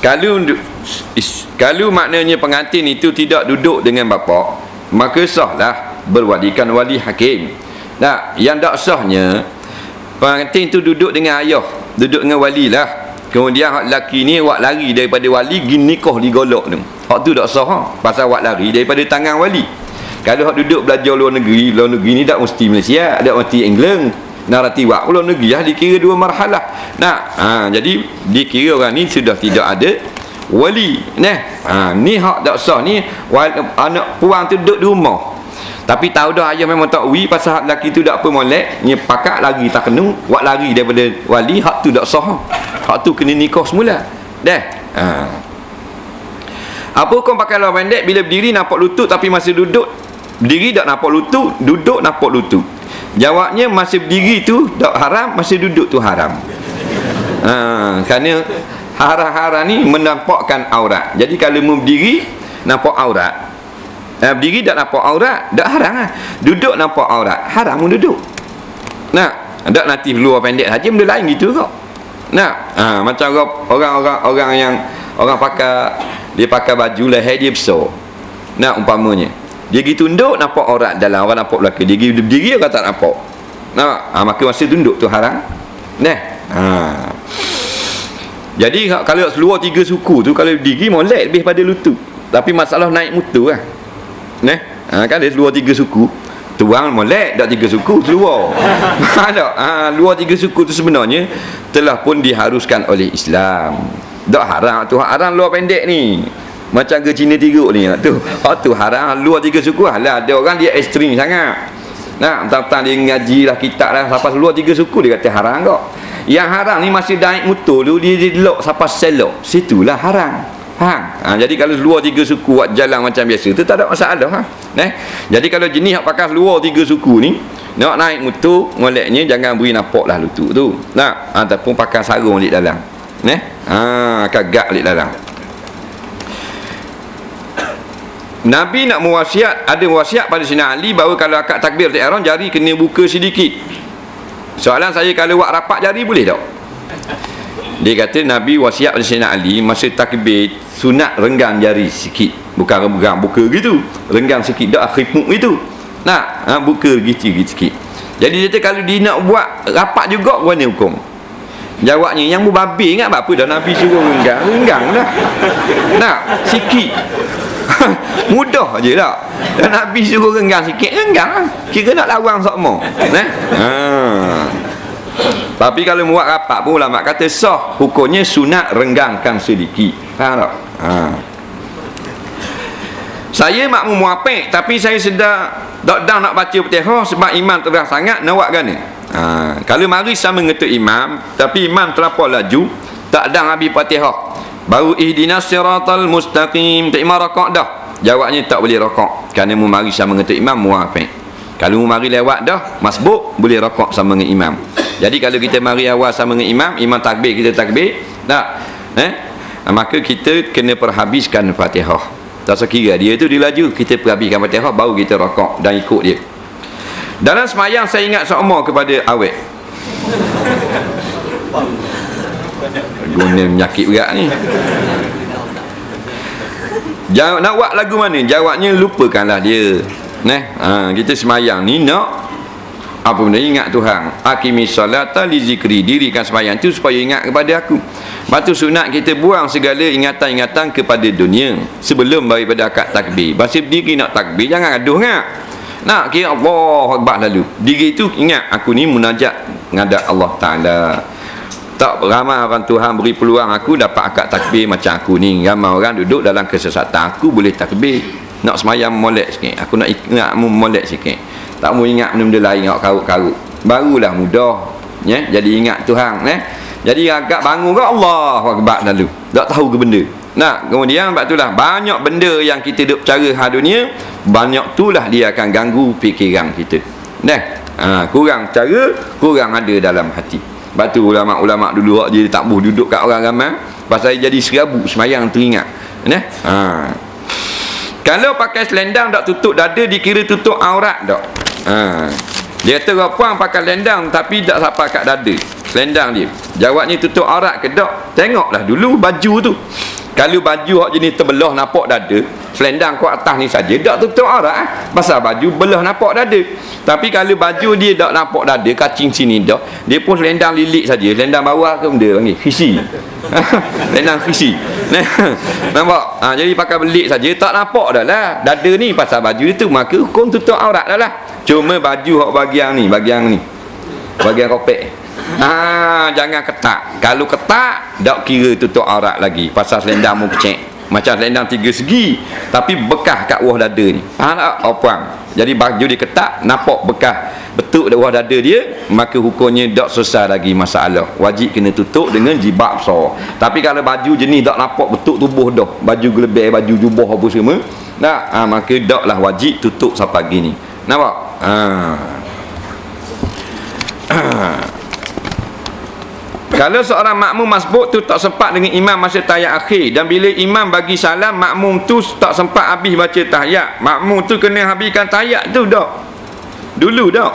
kalau maknanya pengantin itu tidak duduk dengan bapak, maka sahlah berwalikan wali hakim. Nah, yang tak sahnya pengantin tu duduk dengan ayah, duduk dengan wali lah. Kemudian hak lelaki ni awak lari daripada wali pergi nikah di golok tu. Hak tu tak sah ha? Pasal awak lari daripada tangan wali. Kalau hak duduk belajar luar negeri ni tak mesti Malaysia, tak mesti England. Narati wak luar negeri lah dikira dua marhalah. Nah, jadi dikira orang ni sudah tidak ada wali. Nah, ni hak tak sah ni. Anak puang tu duduk di rumah. Tapi tahu dah ayah memang tak wi pasal hak lelaki tu tak apa molek, ni pakak lari tak kena, wak lari daripada wali, hak tu tak sah. Hak tu kena nikah semula. Apa kau pakai luar pendek bila berdiri nampak lutut tapi masih duduk? Berdiri tak nampak lutut, duduk nampak lutut. Jawabnya masih berdiri tu tak haram, masih duduk tu haram. Kerana haram-haram ni menampakkan aurat. Jadi kalau mau berdiri nampak aurat, berdiri tak nampak aurat, tak haram lah. Duduk nampak aurat, haram pun duduk. Tak nanti luar pendek saja, benda lain gitu kok. Macam orang yang orang dia pakai baju leher dia besar. Umpamanya dia pergi tunduk nampak aurat dalam, orang nampak belakang. Dia pergi berdiri orang tak nampak. Maka masa tunduk tu haram. Jadi kalau seluar 3 suku tu kalau berdiri molek lebih pada lutut. Tapi masalah naik mutu lah. Kan dia luar 3 suku, tuang molek dak 3 suku seluar. Luar 3 suku tu sebenarnya telah pun diharuskan oleh Islam. Dak haram tu, haram luar pendek ni. Macam ke Cina tiruk ni tu. Tu haram luar 3 suku. Ada orang dia ekstrim sangat. Tentang dia ngaji lah kitab lah sampai luar 3 suku dia kata haram kok. Yang haram ni masih naik motor tu dia lock sampai selok. Situlah haram. Jadi kalau luar 3 suku buat jalan macam biasa tu tak ada masalah. Jadi kalau jenis hak pakai luar 3 suku ni nak naik motor moleknya jangan beri nampak lah lutut tu. Ataupun pakai sarung di dalam. Kagak di dalam. Nabi nak mewasiat, ada wasiat pada Sayyidina Ali bahawa kalau akad takbir ihram jari kena buka sedikit. Soalan saya, kalau buat rapat jari boleh tak? Dia kata Nabi wasiat pada Sayyidina Ali masa takbir sunat renggang jari sikit, bukan renggang buka gitu, renggang sikit dak khifmuk gitu. Buka sikit. Jadi dia kata kalau dia nak buat rapat juga mana hukum? Jawabnya yang berbabi ingat apa dah Nabi suruh renggang dah. Sikit. Mudah je tak. Dan Nabi suruh renggang sikit, renggang lah. Kira nak lawang sokmo. Tapi kalau buat rapat pun ulama kata sah, hukumnya sunat renggangkan sedikit. Faham tak? Saya makmum muafiq tapi saya sedar tak nak baca Fatihah sebab imam terang sangat nak buat gana. Kalau mari sama ngetuk imam tapi imam terlampau laju tak ada habis Fatihah baru ihdinas siratal mustaqim, tak imam rakaat dah. Jawabnya tak boleh rakaat kerana mu mari sama ngetuk imam muafiq. Kalau mu mari lewat dah masbuk boleh rakaat sama dengan imam. Jadi kalau kita mari awal sama dengan imam takbir kita takbir tak maka kita kena perhabiskan Fatihah. Tak sekira dia tu dilaju, kita perhabiskan Fatihah baru kita rakaat dan ikut dia. Dalam semayang saya ingat seumur kepada awet. Guna menyakit berat ni. Nak buat lagu mana? Jawabnya lupakanlah dia. Kita semayang ni nak apa benda? Ingat Tuhan. Aqimis solata li zikri, dirikan semayang tu supaya ingat kepada aku. Lepas tu sunat kita buang segala ingatan-ingatan kepada dunia sebelum daripada akad takbir. Masa berdiri nak takbir jangan gaduh ngak. Nak kira Allah Akbar lalu. Diri tu ingat aku ni munajat ngadap Allah Taala. Tak ramai orang Tuhan beri peluang aku dapat akad takbir macam aku ni. Ramai orang duduk dalam kesesatan. Aku boleh takbir. Nak semayang molek sikit. Aku nak ingat molek sikit. Tak mau ingat benda-benda lain nak karut-karut. Barulah mudah. Jadi ingat Tuhan. Jadi agak bangun ke Allah Akbar lalu. Tak tahu ke benda. Kemudian sebab itulah banyak benda yang kita duk cara dunia, banyak itulah dia akan ganggu fikiran kita. Kurang cara, kurang ada dalam hati. Sebab tu ulama-ulama dulu dia tak boleh duduk kat orang ramai pasal jadi serabut semayang teringat. Kalau pakai selendang tak tutup dada dikira tutup aurat tak? Dia kata orang puan pakai selendang tapi tak sampai kat dada selendang dia. Jawabnya tutup aurat ke tak? Tengoklah dulu baju tu. Kalau baju hak jenis terbelah nampak dada, selendang kau atas ni saja tak tutup aurat pasal baju belah nampak dada. Tapi kalau baju dia tak nampak dada, kacing sini dah, dia pun selendang lilik saja, selendang bawah ke benda panggil khisi. Selendang khisi. Nampak? Jadi pakai belik saja, tak nampak dah lah dada ni pasal baju itu, maka hukum tutup aurat dah lah. Cuma baju hak bahagian ni, bahagian kopek. Jangan ketat. Kalau ketat, tak kira tutup aurat lagi. Pasal selendang mu kecek. Macam selendang 3 segi, tapi bekas kat bawah dada ni. Faham tak? Puan. Jadi baju dia ketat, nampak bekas betul di bawah dada dia, maka hukumnya tak selesai lagi masalah. Wajib kena tutup dengan jilbab besar. Tapi kalau baju jenis tak nampak betul tubuh dah, baju gelebih, baju jubah apa semua, tak, maka taklah wajib tutup sampai gini. Nampak? Kalau seorang makmum masbuk tu tak sempat dengan imam masa tahiyat akhir, dan bila imam bagi salam, makmum tu tak sempat habis baca tahiyat, makmum tu kena habiskan tahiyat tu dak dulu dak.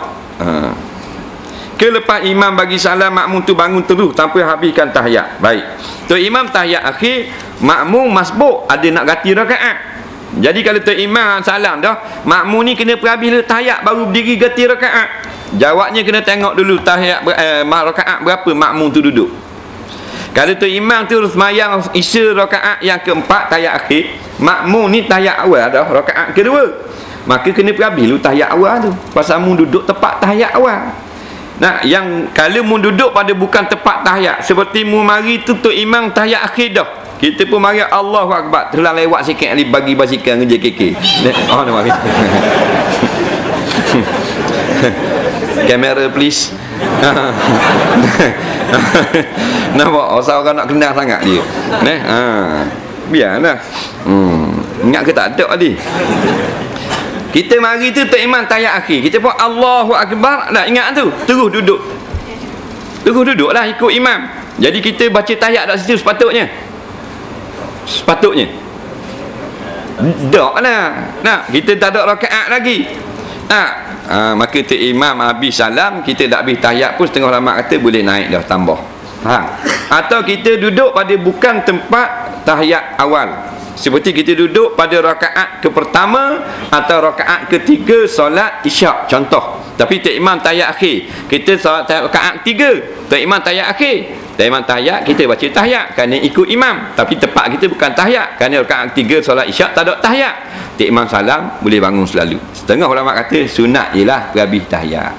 Kelepas imam bagi salam, makmum tu bangun terus tanpa habiskan tahiyat. Baik, tu imam tahiyat akhir, makmum masbuk ada nak ganti rakaat. Jadi kalau tu imam salam dah, makmum ni kena habis tahiyat baru berdiri ganti rakaat. Jawabnya kena tengok dulu tahiyat rakaat berapa makmum tu duduk. Kalau tu imam tu semayang isya rakaat yang keempat tahiyat akhir, makmum ni tahiyat awal dah rakaat kedua, maka kena habis dulu tahiyat awal tu, pasal mu duduk tepat tahiyat awal. Nah, yang kalau mu duduk pada bukan tepat tahiyat, seperti mu mari tu imam tahiyat akhir dah, kita pun mari Allahu Akbar, telah lewat sikit ali bagi basikal dengan JKK. Nak mari. Kamera please. Nampak asal orang nak kenal sangat dia. Biarlah. Ingat ke tak ada tadi? Kita mari tu imam tahiyat akhir, kita pun Allahu Akbar, nak ingat tu, terus duduk. Terus duduklah ikut imam. Jadi kita baca tahiyat kat situ sepatutnya. Taklah. Nah, kita tak ada rakaat lagi. Maka tu imam habis salam, kita tak habis tahiyat pun setengah ulama kata boleh naik dah, tambah. Atau kita duduk pada bukan tempat tahiyat awal, seperti kita duduk pada rakaat ke pertama atau rakaat ketiga solat isyak contoh. Tapi tu imam tahiyat akhir, kita solat rakaat ketiga, tu imam tahiyat akhir, tu imam tahiyat, kita baca tahiyat kerana ikut imam, tapi tepat kita bukan tahiyat kerana rakaat ketiga solat isyak tak ada tahiyat. Tu imam salam, boleh bangun selalu. Setengah ulama kata sunat ialah habis tahiyat.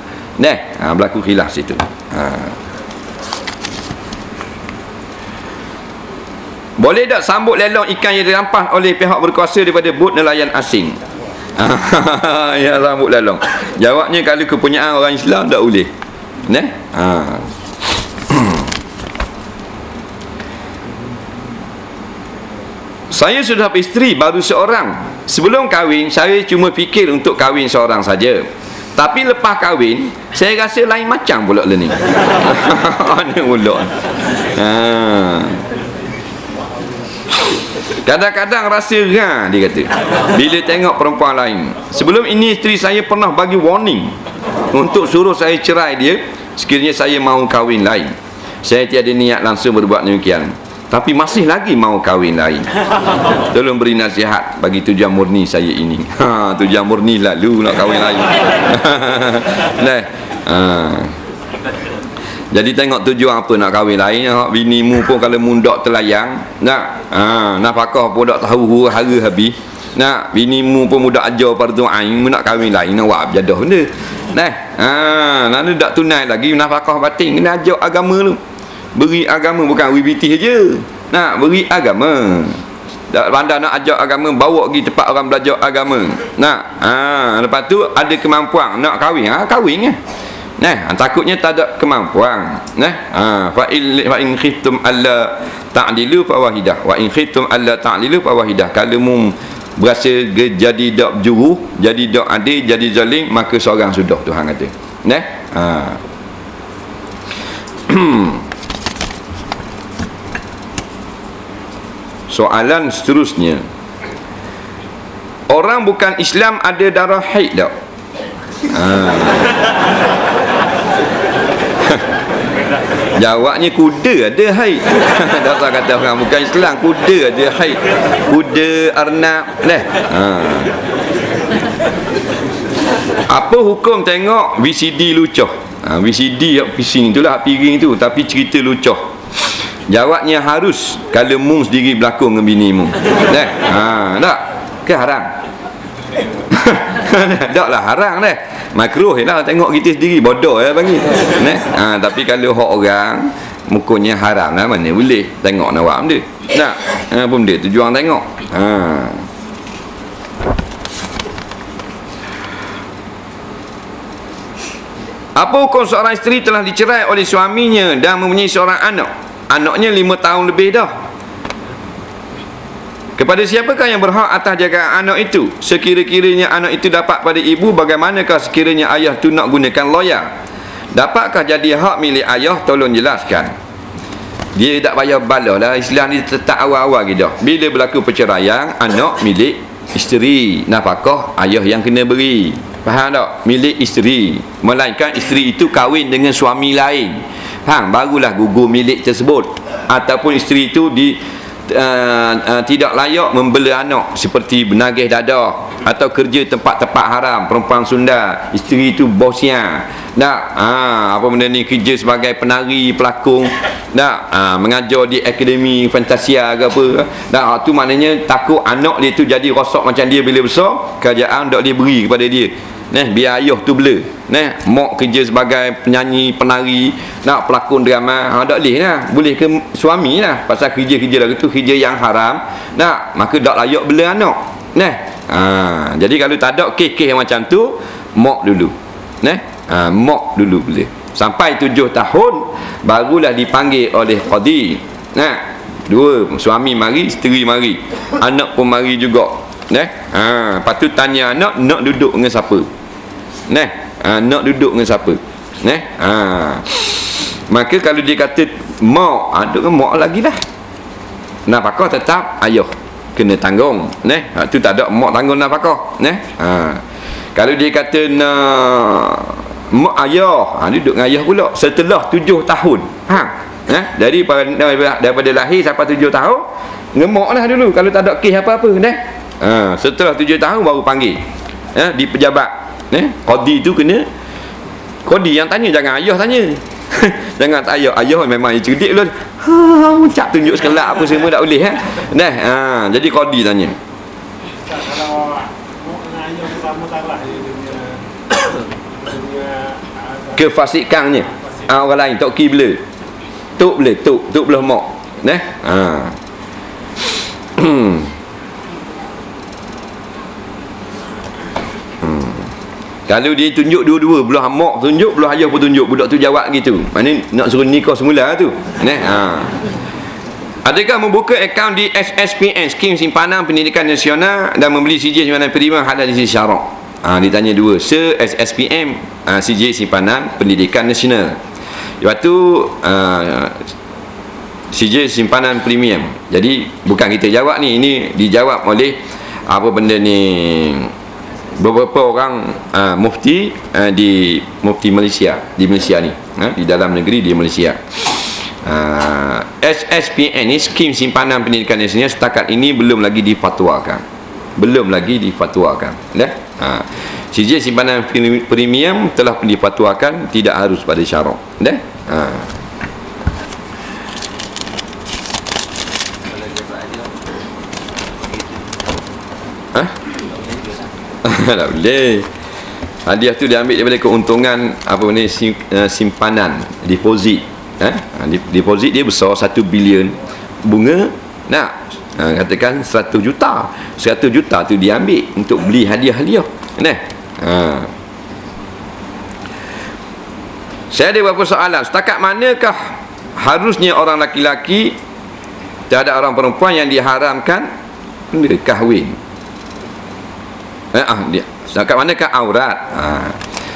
Berlaku khilaf situ. Boleh tak sambut lelong ikan yang dirampas oleh pihak berkuasa daripada bot nelayan asing? Ya, sambut lelong. Jawabnya kalau kepunyaan orang Islam tak boleh. Saya sudah beristeri baru seorang. Sebelum kahwin, saya cuma fikir untuk kahwin seorang saja. Tapi lepas kahwin, saya rasa lain macam pula ni. Mana pula? Kadang-kadang rasa dia kata bila tengok perempuan lain. Sebelum ini isteri saya pernah bagi warning untuk suruh saya cerai dia sekiranya saya mahu kahwin lain. Saya tiada niat langsung berbuat demikian, tapi masih lagi mahu kahwin lain. Tolong beri nasihat bagi tujuan murni saya ini. Tujuan murni lalu nak kahwin lain. Jadi tengok tujuan apa nak kahwin lain. Bini mu pun kalau mundak terlayang, nafkah pun tak tahu hara habis. Bini mu pun mudak ajar fardu ain, mu nak kahwin lain, nak buat berjadah benda. Lalu tak tunai lagi nafkah batin, kena ajar agama lu. Beri agama, bukan WBT saja. Beri agama. Tak pandai nak ajar agama, bawa pergi tempat orang belajar agama. Lepas tu ada kemampuan nak kahwin, kahwin. Takutnya tak ada kemampuan. Fa in khiftum alla ta'dilu fa wahidah, wa in khiftum alla ta'dilu fa wahidah. Kalau mu berasa jadi dak berjuru, jadi dak adil, jadi zalim, maka seorang sudah, Tuhan kata. Soalan seterusnya, orang bukan Islam ada darah haid tak? Jawabnya kuda ada haid. Tak kata orang bukan Islam, kuda ada haid. Kuda, arnab. Apa hukum tengok VCD lucoh? VCD pising itulah, piring tu, tapi cerita lucoh. Jawabnya harus kalau mung sendiri berlakon dengan bini mung. Tak? Ke haram? Tak lah, haram dah. Makruh lah tengok kita sendiri, bodoh ya bagi. Tapi kalau hak orang mukunya haram lah, mana boleh tengok nawak benda. Tak? Apa benda tu juang tengok. Apa hukum seorang isteri telah dicerai oleh suaminya dan mempunyai seorang anak? Anaknya 5 tahun lebih dah. Kepada siapakah yang berhak atas jagaan anak itu? Sekira-kiranya anak itu dapat pada ibu, bagaimanakah sekiranya ayah tu nak gunakan lawyer? Dapatkah jadi hak milik ayah? Tolong jelaskan. Dia tak payah balah lah. Islam ni tetap awal-awal gitu. Bila berlaku perceraian, anak milik isteri, nafkah ayah yang kena beri. Faham tak? Milik isteri. Melainkan isteri itu kahwin dengan suami lain, faham? Barulah gugur milik tersebut. Ataupun isteri itu tidak layak membela anak, seperti benagih dadah atau kerja tempat-tempat haram. Perempuan Sunda, isteri itu bosnya. Apa benda ni, kerja sebagai penari, pelakon, mengajar di akademi Fantasia ke apa. Tu maknanya takut anak dia tu jadi rosak macam dia bila besar, kerajaan tak dia beri kepada dia. Biar ayah tu bela. Mak kerja sebagai penyanyi, penari, pelakon drama, tak boleh lah. Boleh ke suami lah, pasal kerja-kerja lah tu kerja yang haram. Maka tak layak bela anak. Jadi kalau tak ada kes-kes yang macam tu, mak dulu. Mak dulu boleh. Sampai 7 tahun barulah dipanggil oleh qadi. Dua, suami mari, isteri mari, anak pun mari juga. Lepas tu tanya anak, nak duduk dengan siapa? Nak duduk dengan siapa? Maka kalau dia kata mak, duduk dengan mak lagi lah. Nafkah tetap ayah kena tanggung. Tu tak ada mak tanggung nafkah. Kalau dia kata nak mak ayah, duduk dengan ayah pula setelah 7 tahun. Daripada lahir sampai 7 tahun dengan mak lah dulu, kalau tak ada kes apa-apa. Setelah 7 tahun baru panggil di pejabat. Qadi tu kena, qadi yang tanya, jangan ayah tanya. Jangan tak ayah. Ayah memang cerdik dulu. Cak tunjuk sekelak apa semua tak boleh. Jadi qadi tanya. Kalau mak dengan ayah bersama tarah kefasikannya. Orang lain tak kibla. Tok belah mak. Kalau dia tunjuk dua-dua, belah mak tunjuk, belah ayah pun tunjuk, budak tu jawab gitu. Mana nak suruh nikah semula tu. Adakah membuka akaun di SSPN, Skim Simpanan Pendidikan Nasional, dan membeli CJ Simpanan Prima halal di sisi syarak? Ditanya dua. SSPM, CJ Simpanan Pendidikan Nasional. Lepas tu CJ Simpanan Premium. Jadi bukan kita jawab ni, ini dijawab oleh apa benda ni, beberapa orang mufti di mufti Malaysia, di Malaysia ni, di dalam negeri di Malaysia. SSPN ni, Skim Simpanan Pendidikan Nasional, setakat ini belum lagi difatwakan. CJ Simpanan Premium telah difatwakan tidak harus pada syarak. Tak boleh. Hadiah tu diambil daripada keuntungan apa ni, simpanan, deposit. Deposit dia besar 1 bilion, bunga katakan 100 juta. 100 juta tu diambil untuk beli hadiah-hadiah. Saya ada beberapa soalan. Setakat manakah harusnya orang laki-laki terhadap orang perempuan yang diharamkan kahwin? Setakat manakah aurat?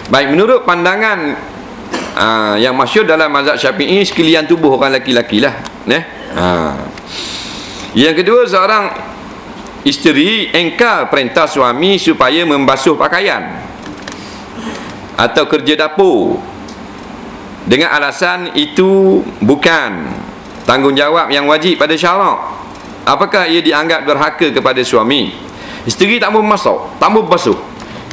Baik, menurut pandangan yang masyhur dalam mazhab Syafi'i, sekalian tubuh orang laki-laki lah. Yang kedua, seorang isteri engkar perintah suami supaya membasuh pakaian atau kerja dapur dengan alasan itu bukan tanggungjawab yang wajib pada syarak. Apakah ia dianggap derhaka kepada suami? Isteri tak mau masak, tak mau basuh,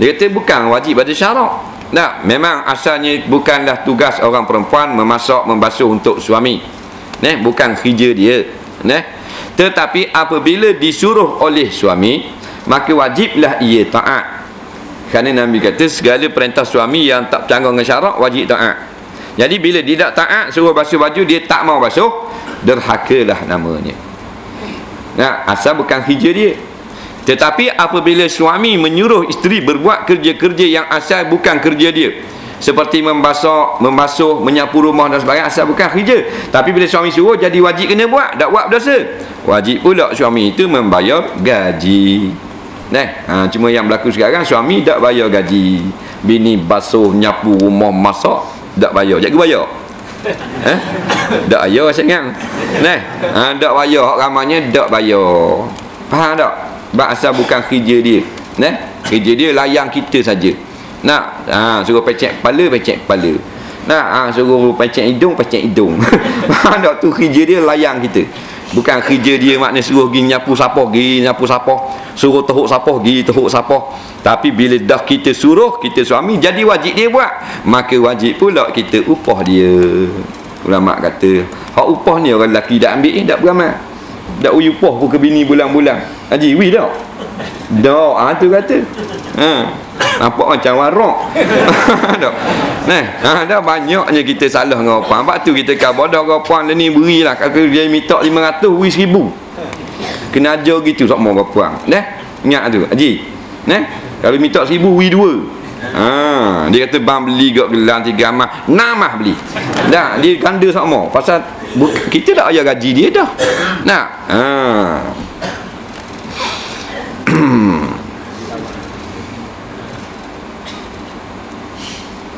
Dia kata bukan wajib pada syarak. Tak, memang asalnya bukanlah tugas orang perempuan memasak, membasuh untuk suami. Bukan kerja dia. Tetapi apabila disuruh oleh suami, maka wajiblah ia taat. Kerana Nabi kata segala perintah suami yang tak bercanggah dengan syarak wajib taat. Jadi bila dia tak taat, suruh basuh baju, dia tak mau basuh, derhakalah namanya. Asal bukan kerja dia. Tetapi apabila suami menyuruh isteri berbuat kerja-kerja yang asal bukan kerja dia, seperti membasuh, menyapu rumah dan sebagainya, asal bukan kerja, tapi bila suami suruh, jadi wajib kena buat, tak buat berdosa. Wajib pula suami itu membayar gaji. Cuma yang berlaku sekarang, suami tak bayar gaji, bini basuh, nyapu rumah, masak, tak bayar. Cikgu bayar? Tak bayar sayang. Tak bayar, ramanya tak bayar. Faham tak? Asal bukan kerja dia. Kerja dia layan kita saja. Suruh pecek kepala. Suruh pecek hidung. Faham tak? Tu kerja dia, layan kita. Bukan kerja dia maknanya suruh pergi nyapu sapoh, suruh tehuk sapoh. Tapi bila dah kita suruh, kita suami, jadi wajib dia buat, maka wajib pula kita upah dia. Ulama kata hak upah ni orang lelaki dah ambil, tak beramal, tak upah pun ke bini bulan-bulan. Haji wi tak? Dak, tu kata. Nampak macam warak. Dah banyaknya kita salah dengan orang. Sebab tu kita kata bodoh orang ni berilah, kalau dia minta 500 beri 1000. Kena ajar gitu sama orang. Ingat tu Haji. Kalau minta 1000 beri 2. Dia kata bang beli gak gelang 3 mah, 6 mah beli. Dah dia ganda sama. Pasal kita tak ayah gaji dia dah.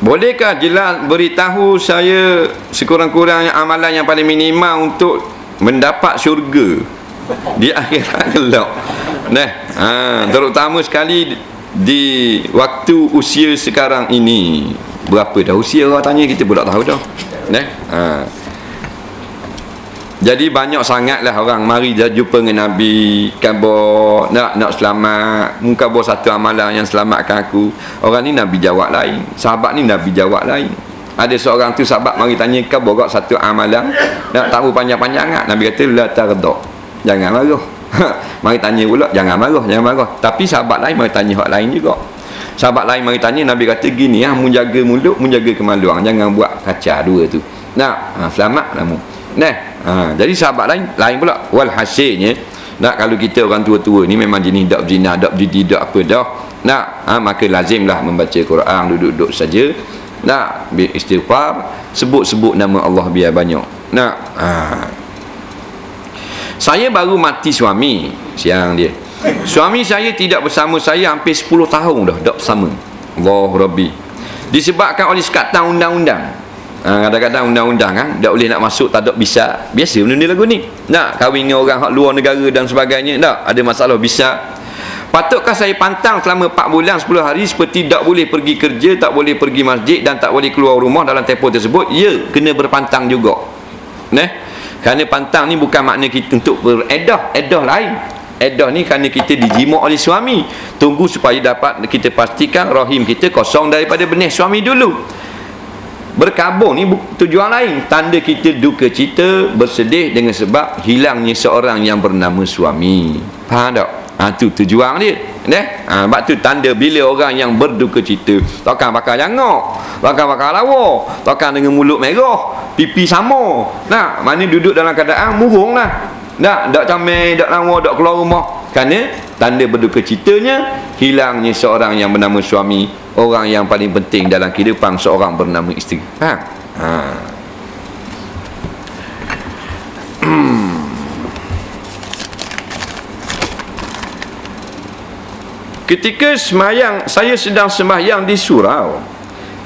Bolehkah jelas beritahu saya sekurang-kurangnya amalan yang paling minimal untuk mendapat syurga di akhirat kelak? Terutama sekali di waktu usia sekarang ini. Berapa dah usia orang tanya, kita pun tak tahu dah. Jadi banyak sangatlah orang mari dah jumpa dengan Nabi, khabar nak selamat, khabar satu amalan yang selamatkan aku. Orang ni Nabi jawab lain, sahabat ni Nabi jawab lain. Ada seorang tu sahabat mari tanya khabar satu amalan, nak tahu panjang-panjang. Nabi kata la tarda, jangan marah. Mari tanya pula, jangan marah. Tapi sahabat lain mari tanya hak lain juga. Sahabat lain mari tanya, Nabi kata gini, menjaga mulut, menjaga kemaluan, jangan buat kacau dua tu. Selamat kamu. Jadi sahabat lain pula. Walhasilnya kalau kita orang tua-tua ni memang jenis dak berzina, dak berjudi, dak apa dah, maka lazimlah membaca Quran, duduk-duduk saja, beristighfar, sebut-sebut nama Allah biar banyak. Saya baru mati suami, siang dia. Suami saya tidak bersama saya hampir 10 tahun dah, tak bersama. Allah Rabbi. Disebabkan oleh sekatan undang-undang. Kadang-kadang undang-undang tak boleh nak masuk, tak ada bisa. Biasa benda lagu ni. Kahwin dengan orang hak luar negara dan sebagainya, tak ada masalah bisa. Patutkah saya pantang selama 4 bulan 10 hari seperti tak boleh pergi kerja, tak boleh pergi masjid dan tak boleh keluar rumah dalam tempoh tersebut? Ya, kena berpantang juga. Kerana pantang ni bukan makna kita untuk beredah, edah lain. Edah ni kerana kita dijima oleh suami. Tunggu supaya dapat kita pastikan rahim kita kosong daripada benih suami dulu. Berkabung ni tujuan lain, tanda kita duka cita, bersedih dengan sebab hilangnya seorang yang bernama suami. Faham tak? Tu tujuan dia. Sebab tu tanda bila orang yang berduka cita, takkan bakal jangok, bakal lawa, takkan dengan mulut merah, pipi sama. Mana duduk dalam keadaan murung lah. Tak camai, tak lawa, tak keluar rumah. Kerana tanda berduka citanya hilangnya seorang yang bernama suami, orang yang paling penting dalam kehidupan seorang bernama isteri. Ketika sembahyang, saya sedang sembahyang di surau,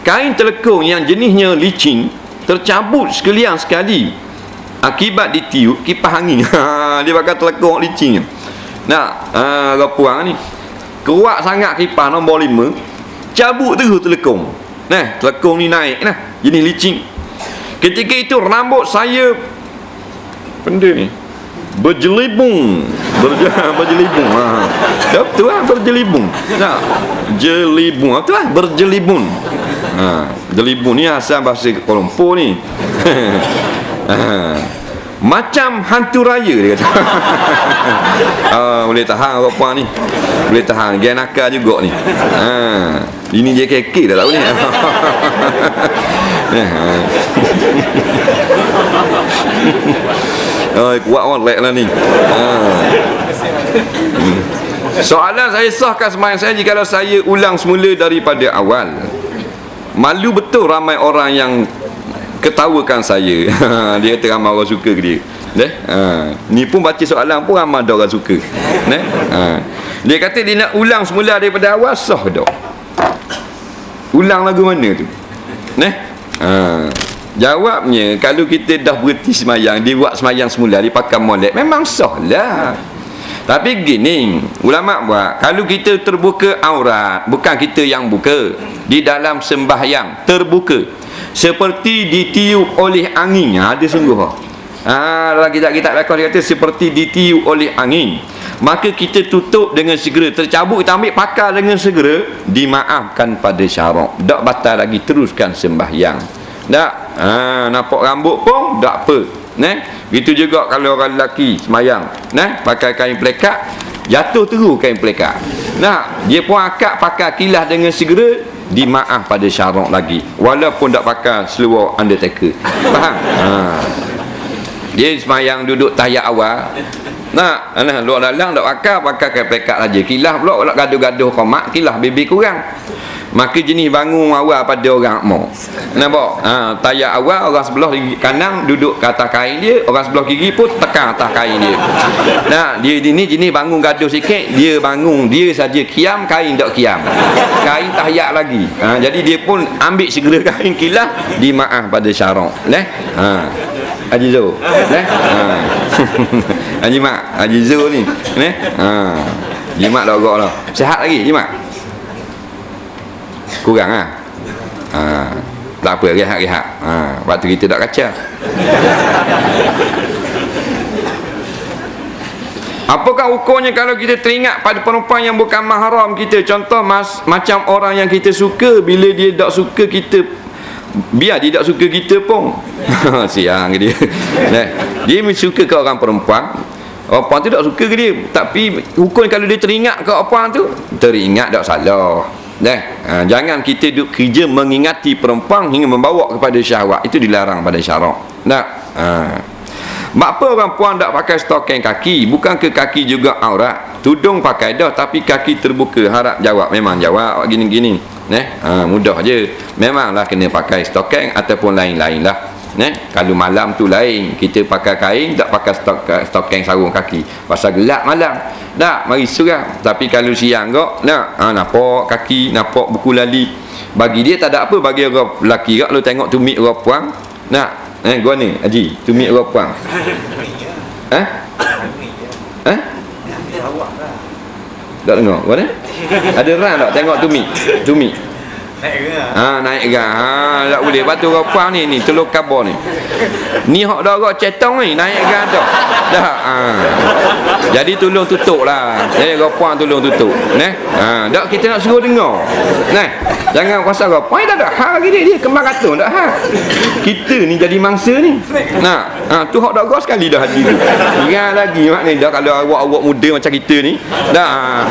kain telekung yang jenisnya licin tercabut sekalian sekali akibat ditiup kipas angin. Dia pakai telekung licin. Rapuang ni kuat sangat kipas nombor 5, cabut terus telekung. Telekung ni naik jenis licin. Ketika itu rambut saya benda ni berjelibung. Berjelibung. Betul berjelibung. berjelibun. Betul lah, berjelibun. Jelibun ni asal bahasa Kuala Lumpur ni. Macam hantu raya dia kata. Boleh tahan orang puan ni. Boleh tahan. Geng nakal juga ni. Ini JKK dah tak boleh. Kuat molek lah ni. Soalan saya sahkan sembahyang saya jika saya ulang semula daripada awal. Malu betul ramai orang yang ketawakan saya. Dia kata ramai orang suka ke dia. Ni pun baca soalan pun ramai ada orang suka. Dia kata dia nak ulang semula daripada awal, sah dah. Ulang lagu mana tu? Jawabnya, kalau kita dah berhenti semayang, dia buat semayang semula, dia pakai molek, memang sah lah. Tapi gini, ulama buat, kalau kita terbuka aurat, bukan kita yang buka, di dalam sembahyang terbuka, seperti ditiup oleh angin, ada sungguh. Dalam kitab-kitab lakon dia kata seperti ditiup oleh angin, maka kita tutup dengan segera, tercabut kita ambil pakar dengan segera, dimaafkan pada syarak, tak batal lagi, teruskan sembahyang. Tak? Nampak rambut pun tak apa. Gitu juga kalau orang lelaki semayang, pakai kain pelekat, jatuh terus kain pelekat. Dia pun akad pakai kilas dengan segera, dimaaf pada syarak lagi, walaupun tak pakai seluar undertaker. Faham? Dia semayang duduk tahiyat awal, luar dalam tak pakai kain pelekat saja, kilas pula gaduh-gaduh qomat, kilas bibir kurang. Maka jenis bangun awal pada orang makmum. Nampak? Tahiyat awal, orang sebelah kanan duduk ke atas kain dia, orang sebelah kiri pun tekan atas kain dia. Dia ni jenis bangun gaduh sikit, dia bangun, dia saja kiam, kain tak kiam. Kain tahiyat lagi. Jadi dia pun ambil segera kain kilas, dimaaf pada syarak. Haji Zul. Haji Mak, Haji Zul ni. Haji Mak dah agak lah. Sihat lagi, Haji Mak? Kurang tak apa, rehat-rehat. Waktu kita tak kacau. Apakah hukumnya kalau kita teringat pada perempuan yang bukan mahram kita? Contoh macam orang yang kita suka, bila dia tak suka kita, biar dia tak suka kita pun. Siang ke dia. Dia suka ke orang perempuan, orang perempuan tu tak suka ke dia, tapi hukum kalau dia teringat ke orang perempuan tu, teringat tak salah. Jangan kita duduk kerja mengingati perempuan hingga membawa kepada syahwat, itu dilarang pada syarak. Apa orang puan tak pakai stokeng kaki? Bukan ke kaki juga aurat? Tudung pakai dah, tapi kaki terbuka. Harap jawab. Memang jawab gini-gini. Mudah je. Memanglah kena pakai stokeng ataupun lain-lain lah. Kalau malam tu lain, kita pakai kain, tak pakai stokeng sarung kaki, pasal gelap malam. Tak, mari surah. Tapi kalau siang kok, nampak kaki, nampak buku lali, bagi dia tak ada apa. Bagi orang lelaki kok, lu tengok tumit orang puang, gua ni Haji, tumit orang puang. Tak dengar gua ni? Ada orang tak tengok tumit? Naik ke? Tak boleh. Batu orang puang ni telur kabur ni hak dah agak cetong ni, naik ke dah. Jadi tolong tutup lah. Jadi orang puang tolong tutup. Tak, kita nak suruh dengar. Jangan pasal orang puang tak ada hal lagi dia kembang katung tak hal. Kita ni jadi mangsa ni. Tu hak dah agak sekali dah haji tu. Ingat lagi maknanya dah kalau awak-awak muda macam kita ni dah.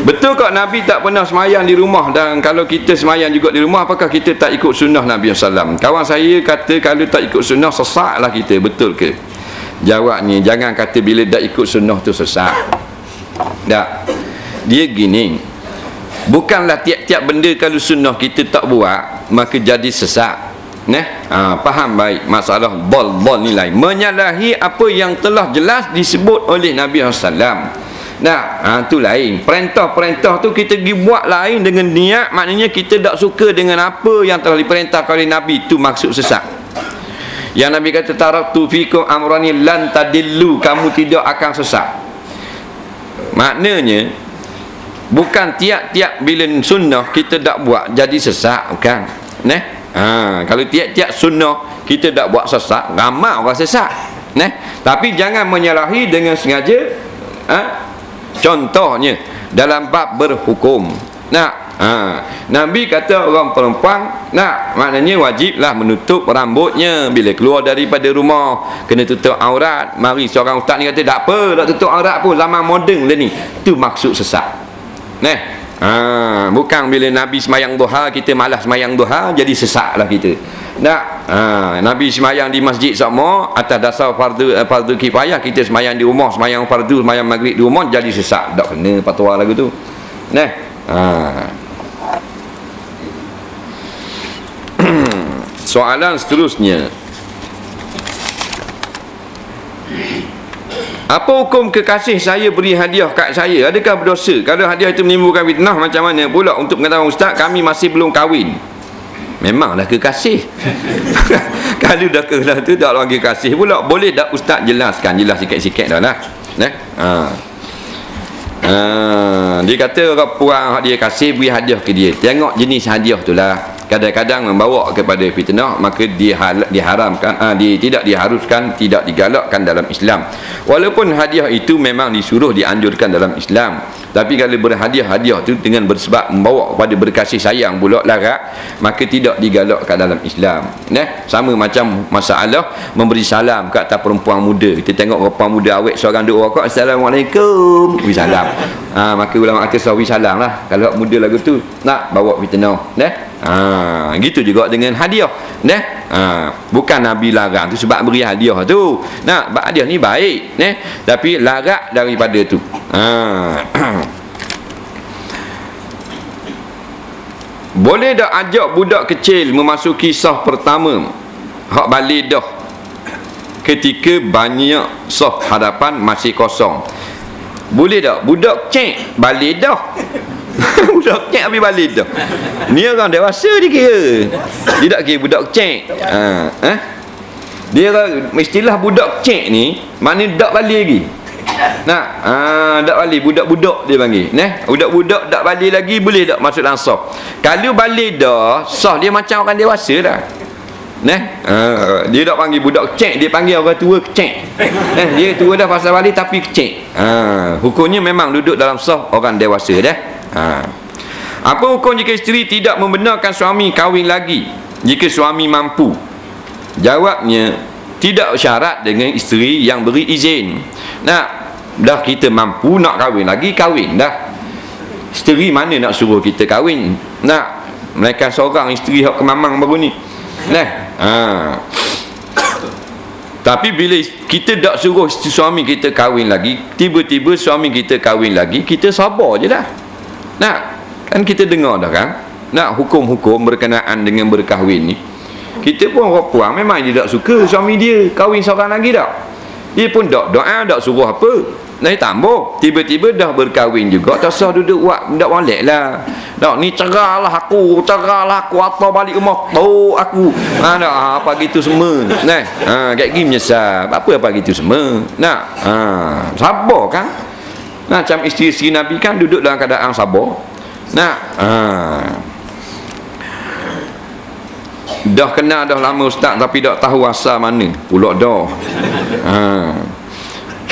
Betul kok Nabi tak pernah semayang di rumah? Dan kalau kita semayang juga di rumah, apakah kita tak ikut sunnah Nabi SAW? Kawan saya kata kalau tak ikut sunnah sesatlah kita. Betul ke? Jawabnya, jangan kata bila tak ikut sunnah tu sesat. Tak. Dia gini, bukanlah tiap-tiap benda kalau sunnah kita tak buat maka jadi sesat. Faham baik masalah bol nilai menyalahi apa yang telah jelas disebut oleh Nabi SAW. Tu lain. Perintah-perintah tu kita pergi buat lain dengan niat, maknanya kita tak suka dengan apa yang telah diperintahkan oleh Nabi, tu maksud sesat. Yang Nabi kata taraktu fikum amrani lan tadillu, kamu tidak akan sesat. Maknanya bukan tiap-tiap bila sunnah kita tak buat jadi sesat, bukan. Kalau tiap-tiap sunnah kita tak buat sesat, ramai orang sesat. Tapi jangan menyalahi dengan sengaja. Contohnya dalam bab berhukum. Nabi kata orang perempuan maknanya wajiblah menutup rambutnya bila keluar daripada rumah, kena tutup aurat. Mari seorang ustaz ni kata tak apa, tak tutup aurat pun, zaman moden dah ni. Itu maksud sesat. Bukan bila Nabi semayang duha kita malas semayang duha jadi sesatlah kita. Nabi semayang di masjid sama atas dasar fardu kifayah, kita semayang di rumah, semayang fardu, semayang maghrib di rumah, jadi sesat. Tak kena fatwa lagu tu. Soalan seterusnya, apa hukum kekasih saya beri hadiah kat saya? Adakah berdosa? Kalau hadiah itu menimbulkan fitnah, macam mana pula untuk mengatakan ustaz kami masih belum kahwin? Memanglah kekasih. Kalau dah kena tu tak lagi kekasih pula. Boleh tak ustaz jelaskan? Jelas sikit-sikit dah lah. Dia kata orang puang dia kasih, beri hadiah ke dia. Tengok jenis hadiah tu lah. Kadang-kadang membawa kepada fitnah, maka diharamkan, tidak diharuskan, tidak digalakkan dalam Islam. Walaupun hadiah itu memang disuruh, dianjurkan dalam Islam. Tapi kalau berhadiah-hadiah tu dengan bersebab membawa kepada berkasih sayang pula larat, maka tidak digalakkan dalam Islam. Sama macam masalah memberi salam kat atas perempuan muda. Kita tengok perempuan muda awet seorang duk rokok, assalamualaikum, beri salam. Maka ulama kata sawi salam lah. Kalau muda lagu tu nak bawa fitnah. Gitu juga dengan hadiah. Bukan Nabi larang tu sebab beri hadiah tu. Hadiah ni baik, tapi larat daripada tu. Boleh tak ajak budak kecil memasuki saf pertama hak balik dah ketika banyak saf hadapan masih kosong? Boleh tak? Budak cek balik dah. Budak cek habis balik dah. Ni orang dewasa dia kira. Dia tak kira budak cek. Dia istilah budak cek ni mana tak balik lagi. Tak balik, budak-budak dia panggil. Budak-budak tak balik lagi, boleh tak masuk dalam saf? Kalau balik dah, saf dia macam orang dewasa dah. Dia tak panggil budak cek, dia panggil orang tua kecek. Dia tua dah pasal balik tapi kecek. Hukumnya memang duduk dalam saf orang dewasa dah. Apa hukum jika isteri tidak membenarkan suami kahwin lagi jika suami mampu? Jawabnya, tidak syarat dengan isteri yang beri izin. Dah kita mampu nak kahwin lagi, kahwin dah. Isteri mana nak suruh kita kahwin? Mereka seorang isteri hak kemamang baru ni. Tapi bila kita tak suruh suami kita kahwin lagi, tiba-tiba suami kita kahwin lagi, kita sabar je dah. Kan kita dengar dah kan, hukum-hukum berkenaan dengan berkahwin ni. Kita pun orang puang memang dia tak suka suami dia kahwin seorang lagi tak. Dia pun tak doa, tak suruh apa. Tambah tiba-tiba dah berkahwin juga, tak usah duduk buat tak molek lah. Tak ni cerahlah aku atau balik rumah tu aku. Apa gitu semua. Kayak gini menyesal. Apa gitu semua. Sabar kan. Macam isteri-isteri Nabi kan duduk dalam keadaan sabar. Dah kenal dah lama ustaz tapi tak tahu asal mana pula dah.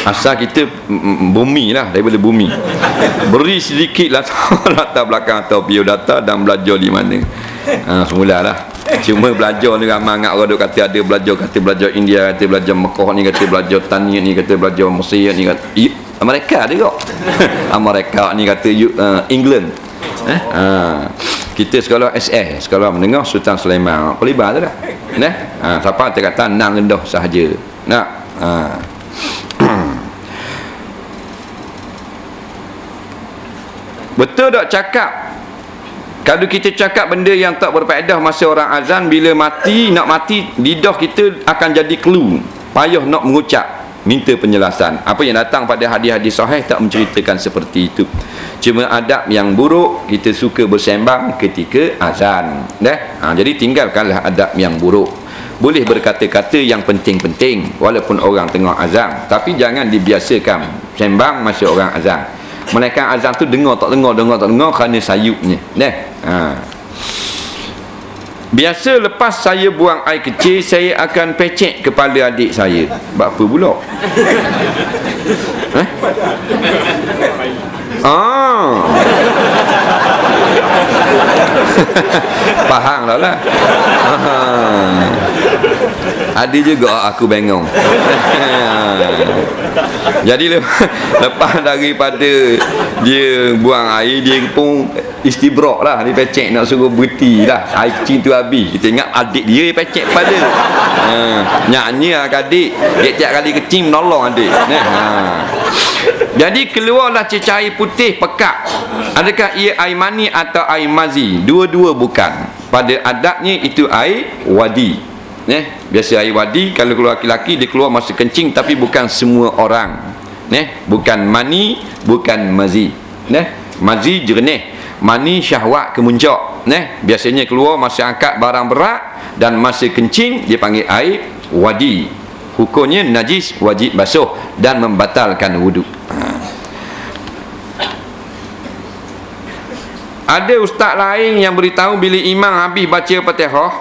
Asal kita bumi lah, daripada bumi. Beri sedikit latar belakang atau biodata dan belajar di mana. Semulalah. Cuma belajar ni ramai angkat orang kata ada belajar India, kata belajar Mekah ni, kata belajar Tani ni, kata belajar Mesir ni, kata Amerika dia kok. Amerika ni kata England. Kita sekolah SS, sekolah menengah Sultan Sulaiman. Pelibah tu dah. Siapa kata nang rendah sahaja. Betul tak cakap kalau kita cakap benda yang tak berfaedah masa orang azan, bila nak mati lidah kita akan jadi clue, payah nak mengucap, minta penjelasan. Apa yang datang pada hadis-hadis sahih tak menceritakan seperti itu. Cuma adab yang buruk, kita suka bersembang ketika azan. Jadi tinggalkanlah adab yang buruk. Boleh berkata-kata yang penting-penting walaupun orang tengah azan, tapi jangan dibiasakan sembang masa orang azan. Mereka azan tu dengar tak dengar kerana sayupnya. Biasa lepas saya buang air kecil, saya akan pecek kepala adik saya. Buat apa pula? Faham dah lah. Ada juga aku bengong. Jadi lepas daripada dia buang air, dia pun istibrak lah, dia pecek nak suruh berhenti lah, air kecil tu habis. Kita ingat adik dia pecek kepala. Nyanyi lah adik, tiap kali kecil menolong adik. Jadi keluarlah cecair putih pekat. Adakah ia air mani atau air mazi? Dua-dua bukan. Pada adatnya itu air wadi. Biasa air wadi kalau keluar laki-laki dia keluar masa kencing, tapi bukan semua orang. Bukan mani, bukan mazi. Mazi jernih, mani syahwat kemuncak. Biasanya keluar masa angkat barang berat, dan masa kencing dia panggil air wadi. Hukumnya najis, wajib basuh dan membatalkan wuduk. Ada ustaz lain yang beritahu bila imam habis baca Fatihah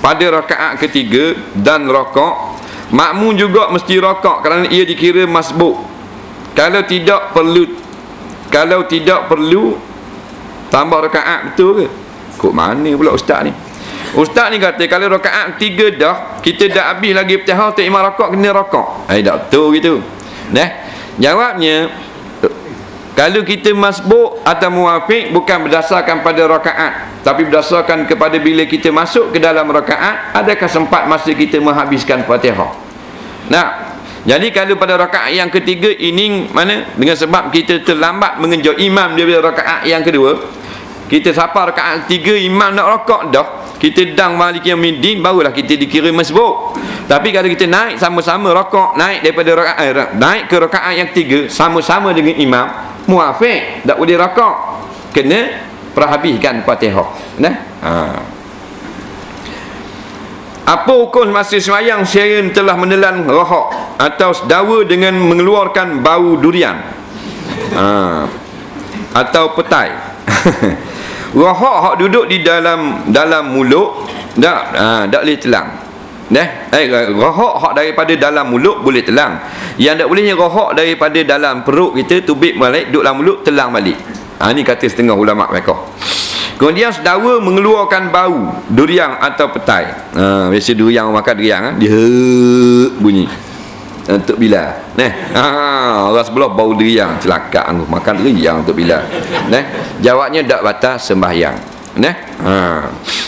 pada rakaat ketiga dan rokok, makmum juga mesti rokok kerana ia dikira masbuk. Kalau tidak perlu tambah rakaat, betul ke? Kok mana pula ustaz ni? Ustaz ni kata kalau rakaat ketiga dah, kita dah habis lagi Fatihah, tak imam rokok, kena rokok. Tak betul gitu. Jawabnya, kalau kita masbuk atau muwafiq bukan berdasarkan pada rakaat, tapi berdasarkan kepada bila kita masuk ke dalam rakaat, adakah sempat masa kita menghabiskan Fatihah. Jadi kalau pada rakaat yang ketiga ini mana dengan sebab kita terlambat mengejar imam dia pada rakaat yang kedua, kita sampai rakaat ketiga imam nak rokok dah, kita dang Maliki Yaumiddin, barulah kita dikira masbuk. Tapi kalau kita naik sama-sama rokok, naik daripada rakaat naik ke rakaat yang ketiga sama-sama dengan imam, muwafiq, tak boleh rokok, kena perhabiskan Fatihah. Apa hukum masa sembahyang saya telah menelan rohak atau sedawa dengan mengeluarkan bau durian atau petai? Rohak hak duduk di dalam mulut tak boleh telang. Rohak hak daripada dalam mulut boleh telang. Yang tak bolehnya rohak daripada dalam perut kita, tubik balik, duduk dalam mulut, telang balik. Ini kata setengah ulama fiqh. Kemudian sedawa mengeluarkan bau durian atau petai. Biasa durian makan durian, dia bunyi untuk bila. Orang sebelah bau durian, celaka makan durian untuk bila. Jawabnya tak batal sembahyang.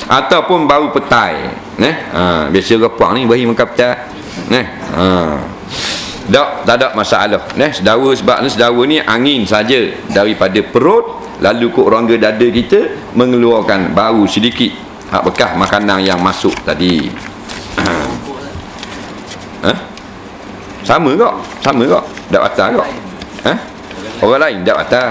Ataupun bau petai. Biasa orang ni bagi makan petai. Tak ada masalah. Sedawa, sebab sedawa ni angin saja daripada perut lalu ke rongga dada kita mengeluarkan bau sedikit, hak bekas makanan yang masuk tadi. Sama kok? Tak batal kok? Orang lain tak batal.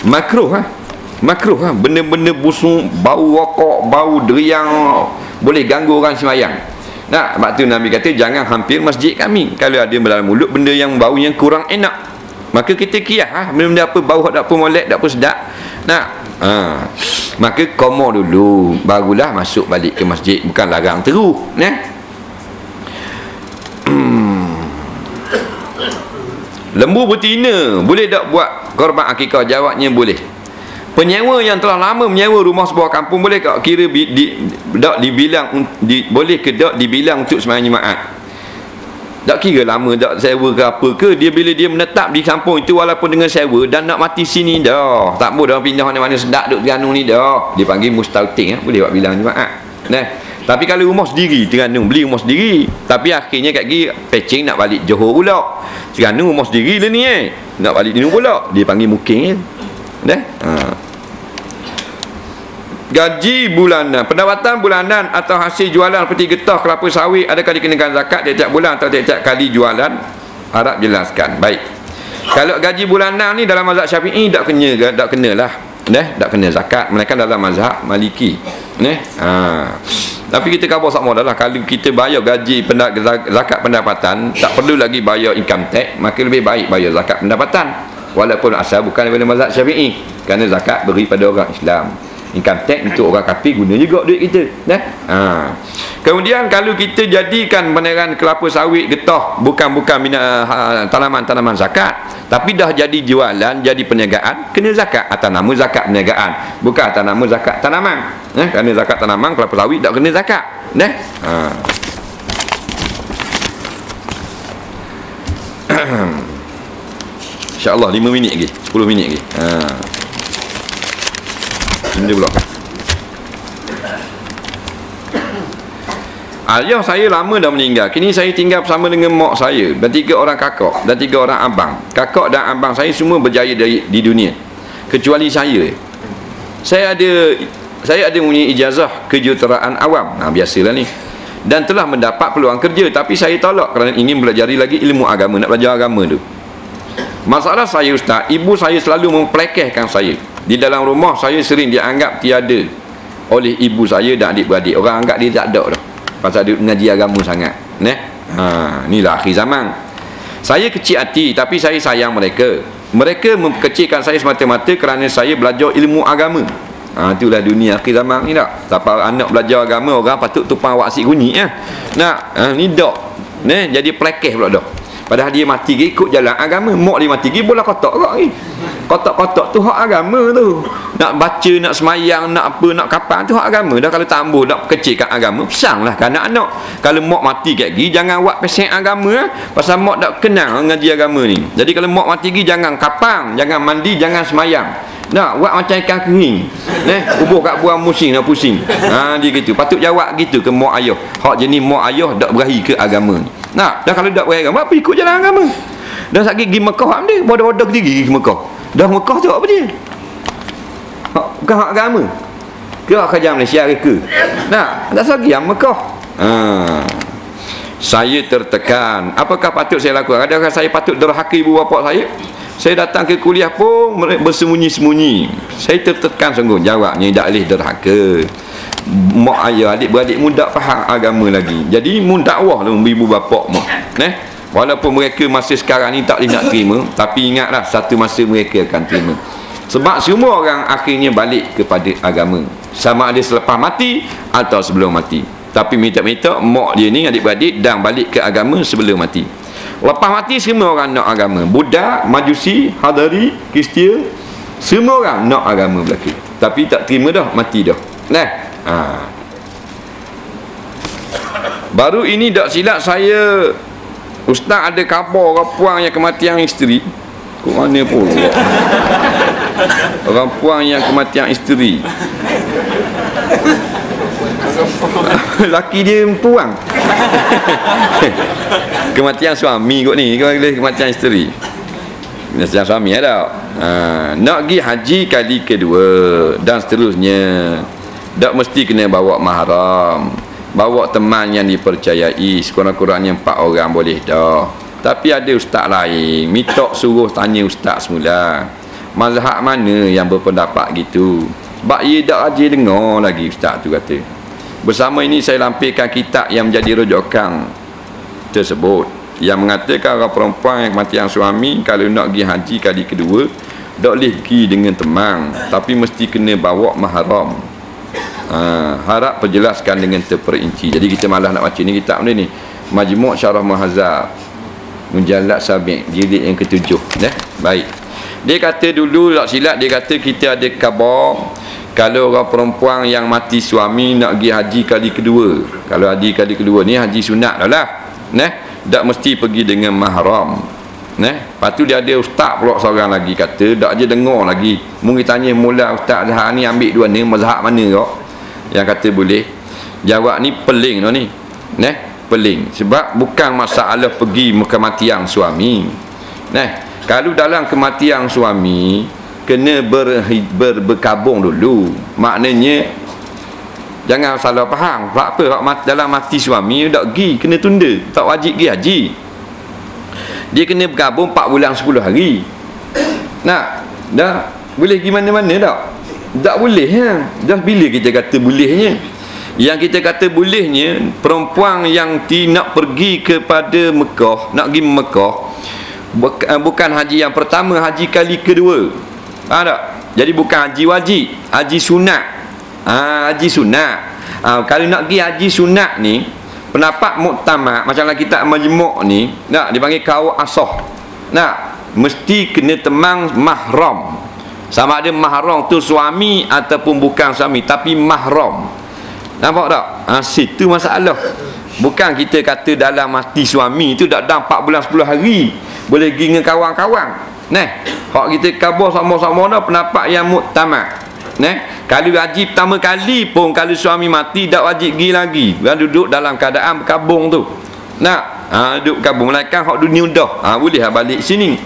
Makruh benda-benda busuk, bau rokok, bau durian boleh ganggu orang sembahyang. Sebab tu Nabi kata jangan hampir masjid kami kalau ada dalam mulut benda yang bau yang kurang enak. Maka kita kiyah benda-benda apa bau tak apa molek, tak apa sedap. Maka koma dulu barulah masuk balik ke masjid, bukan larang terus. Lembu betina boleh tak buat korban akikah? Jawabnya boleh. Penyewa yang telah lama menyewa rumah sebuah kampung boleh tak kira tak dibilang boleh ke tak dibilang untuk sembahyang Jumaat? Tak kira lama tak sewa ke apa ke, dia bila dia menetap di kampung itu walaupun dengan sewa dan nak mati sini dah, tak boleh dah pindah mana-mana sedap duduk Terengganu ni dah, dia panggil mustauting boleh buat bilang Jumaat. Tapi kalau rumah sendiri, Terengganu beli rumah sendiri, tapi akhirnya kat gigi pecing nak balik Johor pula, Terengganu rumah sendiri lah ni nak balik dini pula, dia panggil muking Gaji bulanan, pendapatan bulanan atau hasil jualan seperti getah, kelapa sawit, adakah dikenakan zakat tiap-tiap bulan atau tiap-tiap kali jualan? Harap jelaskan. Baik. Kalau gaji bulanan ni dalam mazhab Syafi'i tak kenalah. Tak kena zakat, mereka dalam mazhab Maliki. Tapi kita khabar sama adalah kalau kita bayar gaji zakat pendapatan, tak perlu lagi bayar income tax, maka lebih baik bayar zakat pendapatan. Walaupun asal bukan daripada mazhab Syafi'i, kerana zakat beri pada orang Islam. income tax untuk orang kafir guna juga duit kita, dah. Kemudian kalau kita jadikan beneran kelapa sawit getah bukan tanaman-tanaman zakat, tapi dah jadi jualan, jadi perniagaan, kena zakat atas nama zakat perniagaan, bukan atas nama zakat tanaman. Kerana zakat tanaman kelapa sawit tak kena zakat, dah. InsyaAllah 5 minit lagi, 10 minit lagi. Ini pula. Ayah saya lama dah meninggal. Kini saya tinggal bersama dengan mak saya dan 3 orang kakak dan 3 orang abang. Kakak dan abang saya semua berjaya di dunia, kecuali saya. Saya ada mempunyai ijazah kejuruteraan awam. Biasalah ni. Dan telah mendapat peluang kerja, tapi saya tolak kerana ingin belajar lagi ilmu agama, nak belajar agama tu. Masalah saya, ustaz, ibu saya selalu mempelekehkan saya. Di dalam rumah saya sering dianggap tiada oleh ibu saya dan adik-beradik. Orang anggap dia tak ada dah, pasal dia mengaji agama sangat. Inilah akhir zaman. Saya kecil hati, tapi saya sayang mereka. Mereka mengkecilkan saya semata-mata kerana saya belajar ilmu agama. Itulah dunia akhir zaman ni tak. Siapa anak belajar agama, orang patut tupang waksik kunyi ni dak. Jadi pelekeh pula dah. Padahal dia mati ikut jalan agama. Mak dia mati bola kotak kau ni. Kotak-kotak tu hak agama tu. Nak baca, nak semayang, nak apa, nak kapan tu hak agama. Dah kalau tambah nak kecilkan agama, pesanglah ke anak-anak. Kalau mak mati kat gigi, jangan buat pesek agama pasal mak tak kenal ngaji agama ni. Jadi kalau mak mati gigi, jangan kapang, jangan mandi, jangan semayang. Nak buat macam ikan kering. Ubuh kat buang musim nak pusing. Dia gitu. Patut jawab gitu ke mak ayah. Hak jenis mak ayah tak berahi ke agama ni. Dah kalau tak berahi agama, apa ikut jalan agama? Dah sakit pergi Mekah hak dia, bodoh-bodoh pergi Mekah. Dah Mekah tu apa dia? Bukan hak agama. Ke hak kerja Malaysia ke? Tak sagi yang Mekah. Saya tertekan. Apakah patut saya lakukan? Adakah saya patut derhaka ibu bapa saya? Saya datang ke kuliah pun bersembunyi-sembunyi. Saya tertekan sungguh. Jawabnya tak boleh derhaka. Mak ayah, adik-beradik mu tak faham agama lagi. Jadi mu dakwah lah ibu bapa mu. Walaupun mereka masa sekarang ni tak boleh nak terima, tapi ingatlah satu masa mereka akan terima. Sebab semua orang akhirnya balik kepada agama, sama ada selepas mati atau sebelum mati. Tapi minta-minta mak dia ni, adik-beradik, dan balik ke agama sebelum mati. Lepas mati semua orang nak agama. Buddha, Majusi, Hadari, Kristian, semua orang nak agama belaka. Tapi tak terima dah, mati dah. Baru ini tak silap saya, ustaz, ada khabar orang puang yang kematian isteri. Kok mana pun orang puang yang kematian isteri. Laki dia puang. Kematian suami kot ni, kematian isteri. Kematian suami ada. Nak pergi haji kali kedua dan seterusnya, tak mesti kena bawa mahram. Bawa teman yang dipercayai, sekurang-kurangnya 4 orang boleh dah. Tapi ada ustaz lain minta suruh tanya ustaz semula, mazhab mana yang berpendapat gitu. Sebab ia tak rajin dengar lagi ustaz tu kata. Bersama ini saya lampirkan kitab yang menjadi rujukan tersebut, yang mengatakan orang perempuan yang kematian suami kalau nak pergi haji kali kedua tak boleh pergi dengan teman, tapi mesti kena bawa mahram. Harap perjelaskan dengan terperinci. Jadi kita malah nak baca ni kitab ni, Majmu' Syarah Muhazzab, Mujallad Sabi', jilid yang ke-7. Baik. Dia kata dulu tak silap, dia kata kita ada khabar kalau orang perempuan yang mati suami nak pergi haji kali kedua. Kalau haji kali kedua ni haji sunat dah lah. Tak mesti pergi dengan mahram. Lepas tu dia ada ustaz pula seorang lagi kata, tak je dengar lagi. Mungkin tanya mula ustaz Zahar ni ambil dua ni, mazhab mana kau? Yang kata boleh. Jawab ni peling tu ni. Peling. Sebab bukan masalah pergi kematian suami. Kalau dalam kematian suami kena berkabung dulu. Maknanya jangan salah faham. Sebab apa? Dalam mati suami tak pergi, kena tunda. Tak wajib pergi haji. Dia kena bergabung 4 bulan 10 hari. Dah boleh pergi mana-mana tak? Tak boleh Dah bila kita kata bolehnya? Yang kita kata bolehnya, perempuan yang nak pergi kepada Mekah, nak pergi Mekah, bukan haji yang pertama, haji kali kedua. Tak? Jadi bukan haji wajib, haji sunat. Haji sunat. Kalau nak pergi haji sunat ni, pendapat muktamad macam kita majmuk ni, nak dipanggil kaum asah. Nak mesti kena temang mahram. Sama ada mahram tu suami ataupun bukan suami, tapi mahram. Nampak tak? Situ masalah. Bukan kita kata dalam mati suami tu dak dalam 4 bulan 10 hari boleh pergi dengan kawan-kawan. Hak kita khabar sama-sama dah pendapat yang muktamad. Kalau haji pertama kali pun kalau suami mati tak wajib pergi lagi. Dia duduk dalam keadaan berkabung tu. Duduk berkabung melainkan hak dunia dah. Boleh balik sini.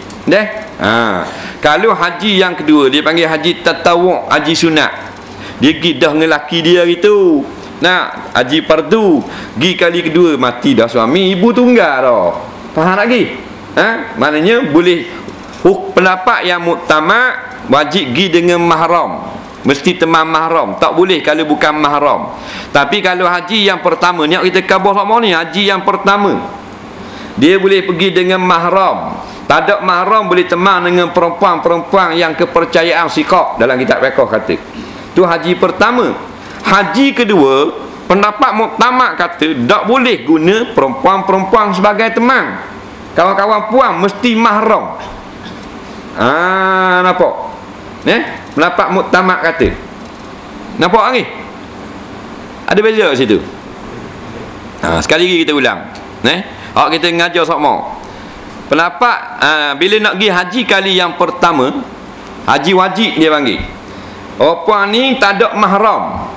Kalau haji yang kedua dia panggil haji tatawwu', haji sunat. Dia pergi dah dengan laki dia gitu. Haji fardu, pergi kali kedua mati dah suami, ibu tunggal dah. Faham lagi? Maknanya boleh pendapat yang muktamad wajib pergi dengan mahram. Mesti temam mahram. Tak boleh kalau bukan mahram. Tapi kalau haji yang pertama ni kita khabar sama ni, haji yang pertama dia boleh pergi dengan mahram. Tak ada mahram boleh temang dengan perempuan-perempuan yang kepercayaan siqah dalam kitab fiqh kata. Tu haji pertama. Haji kedua, pendapat muktamad kata tak boleh guna perempuan-perempuan sebagai teman. Kawan-kawan puan mesti mahram. Nampak? Pendapat muktamad kata. Nampak lagi? Ada beza kat situ. Sekali lagi kita ulang. Kita ngajar sama. Pendapat bila nak pergi haji kali yang pertama, haji wajib dia panggil. Puan ni tak ada mahram.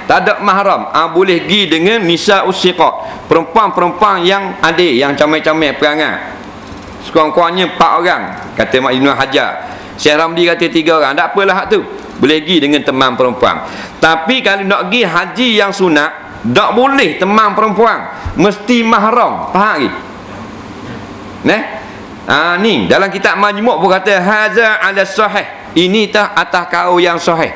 Tak ada mahram. Boleh pergi dengan nisa usiqat, perempuan-perempuan yang adik, yang comel-comel perangai. Sekurang-kurangnya 4 orang, kata Mak Ibn Hajar. Syekh Ramli kata 3 orang. Tak apalah hak tu, boleh pergi dengan teman perempuan. Tapi kalau nak pergi haji yang sunat, tak boleh teman perempuan, mesti mahram. Faham lagi? Ni dalam kitab Majmu' pun kata haza ala sahih, ini tah atas kau yang sahih.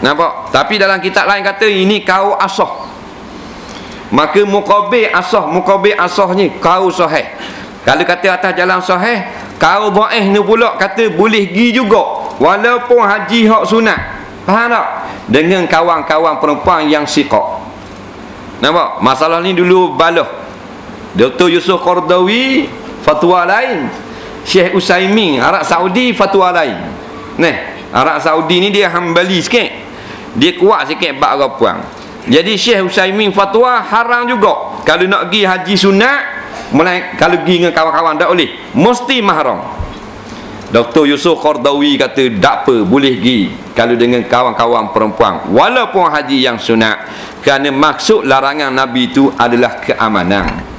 Nampak? Tapi dalam kitab lain kata ini kau asah. Maka muqabil asahnya kau sahih. Kalau kata atas jalan sahih, kau dhaif ni pula kata boleh pergi juga walaupun haji hak sunat. Faham tak? Dengan kawan-kawan perempuan yang siqah. Nampak? Masalah ni dulu balah. Dr. Yusuf Qardawi fatwa lain, Syekh Usaimin Arab Saudi fatwa lain. Arab Saudi ni dia Hambali sikit, dia kuat sikit bab perempuan. Jadi Syekh Usaimin fatwa haram juga kalau nak pergi haji sunat, mulai kalau pergi dengan kawan-kawan tak boleh, mesti mahram. Dr. Yusuf Qardawi kata tak apa, boleh pergi kalau dengan kawan-kawan perempuan walaupun haji yang sunat, kerana maksud larangan Nabi itu adalah keamanan.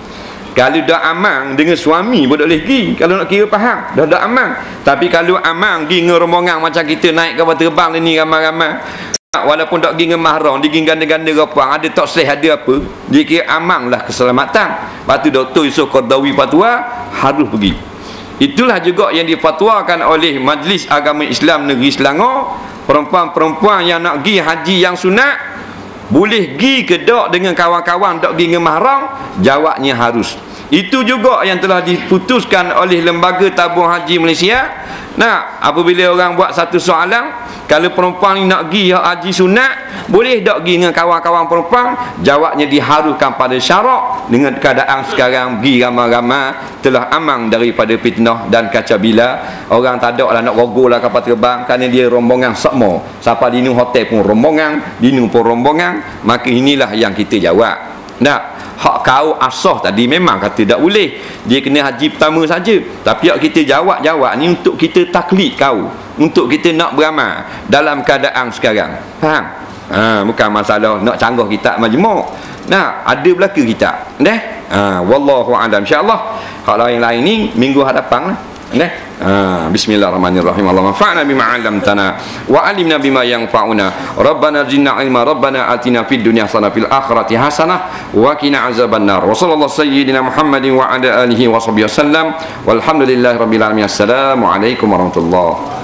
Kalau dah aman dengan suami pun tak boleh pergi. Kalau nak kira faham, dah aman. Tapi kalau aman pergi dengan rombongan macam kita naik kapal terbang ni ramai-ramai, walaupun tak pergi dengan mahram, dia pergi ganda-ganda rapang, ada tak sah, ada apa, dia kira aman lah keselamatan. Lepas tu Dr. Yusuf Qardawi fatwa harus pergi. Itulah juga yang difatwakan oleh Majlis Agama Islam Negeri Selangor. Perempuan-perempuan yang nak pergi haji yang sunat boleh pergi ke tak dengan kawan-kawan, tak pergi dengan mahram? Jawabnya harus. Itu juga yang telah diputuskan oleh Lembaga Tabung Haji Malaysia. Apabila orang buat satu soalan, kalau perempuan ni nak pergi haji sunat, boleh tak pergi dengan kawan-kawan perempuan? Jawabnya diharuskan pada syarak. Dengan keadaan sekarang pergi ramai-ramai telah aman daripada fitnah dan kacabila. Orang tak ada lah nak rogoh lah kapal terbang, kerana dia rombongan semua. Siapa dinu hotel pun rombongan, dinu pun rombongan. Maka inilah yang kita jawab. Hak kau asah tadi memang kata tak boleh, dia kena haji pertama saja. Tapi hak kita jawab ni untuk kita taklid kau, untuk kita nak beramal dalam keadaan sekarang. Faham? Bukan masalah nak canggah kitab majmu'. Ada belaka kitab. Wallahu a'lam. Insya-Allah kalau yang lain ni minggu hadapan lah. Bismillahirrahmanirrahim. Allahumma fa'na bima 'allamtana wa 'allimna bima yanfa'una. Rabbana zidna 'ilma, Rabbana atina fid dunya hasanah fil akhirati hasanah wa qina azabannar. Wa sallallahu sayyidina Muhammadin wa ala alihi wa sahbihi wasallam. Walhamdulillahirabbil alamin. Assalamualaikum warahmatullahi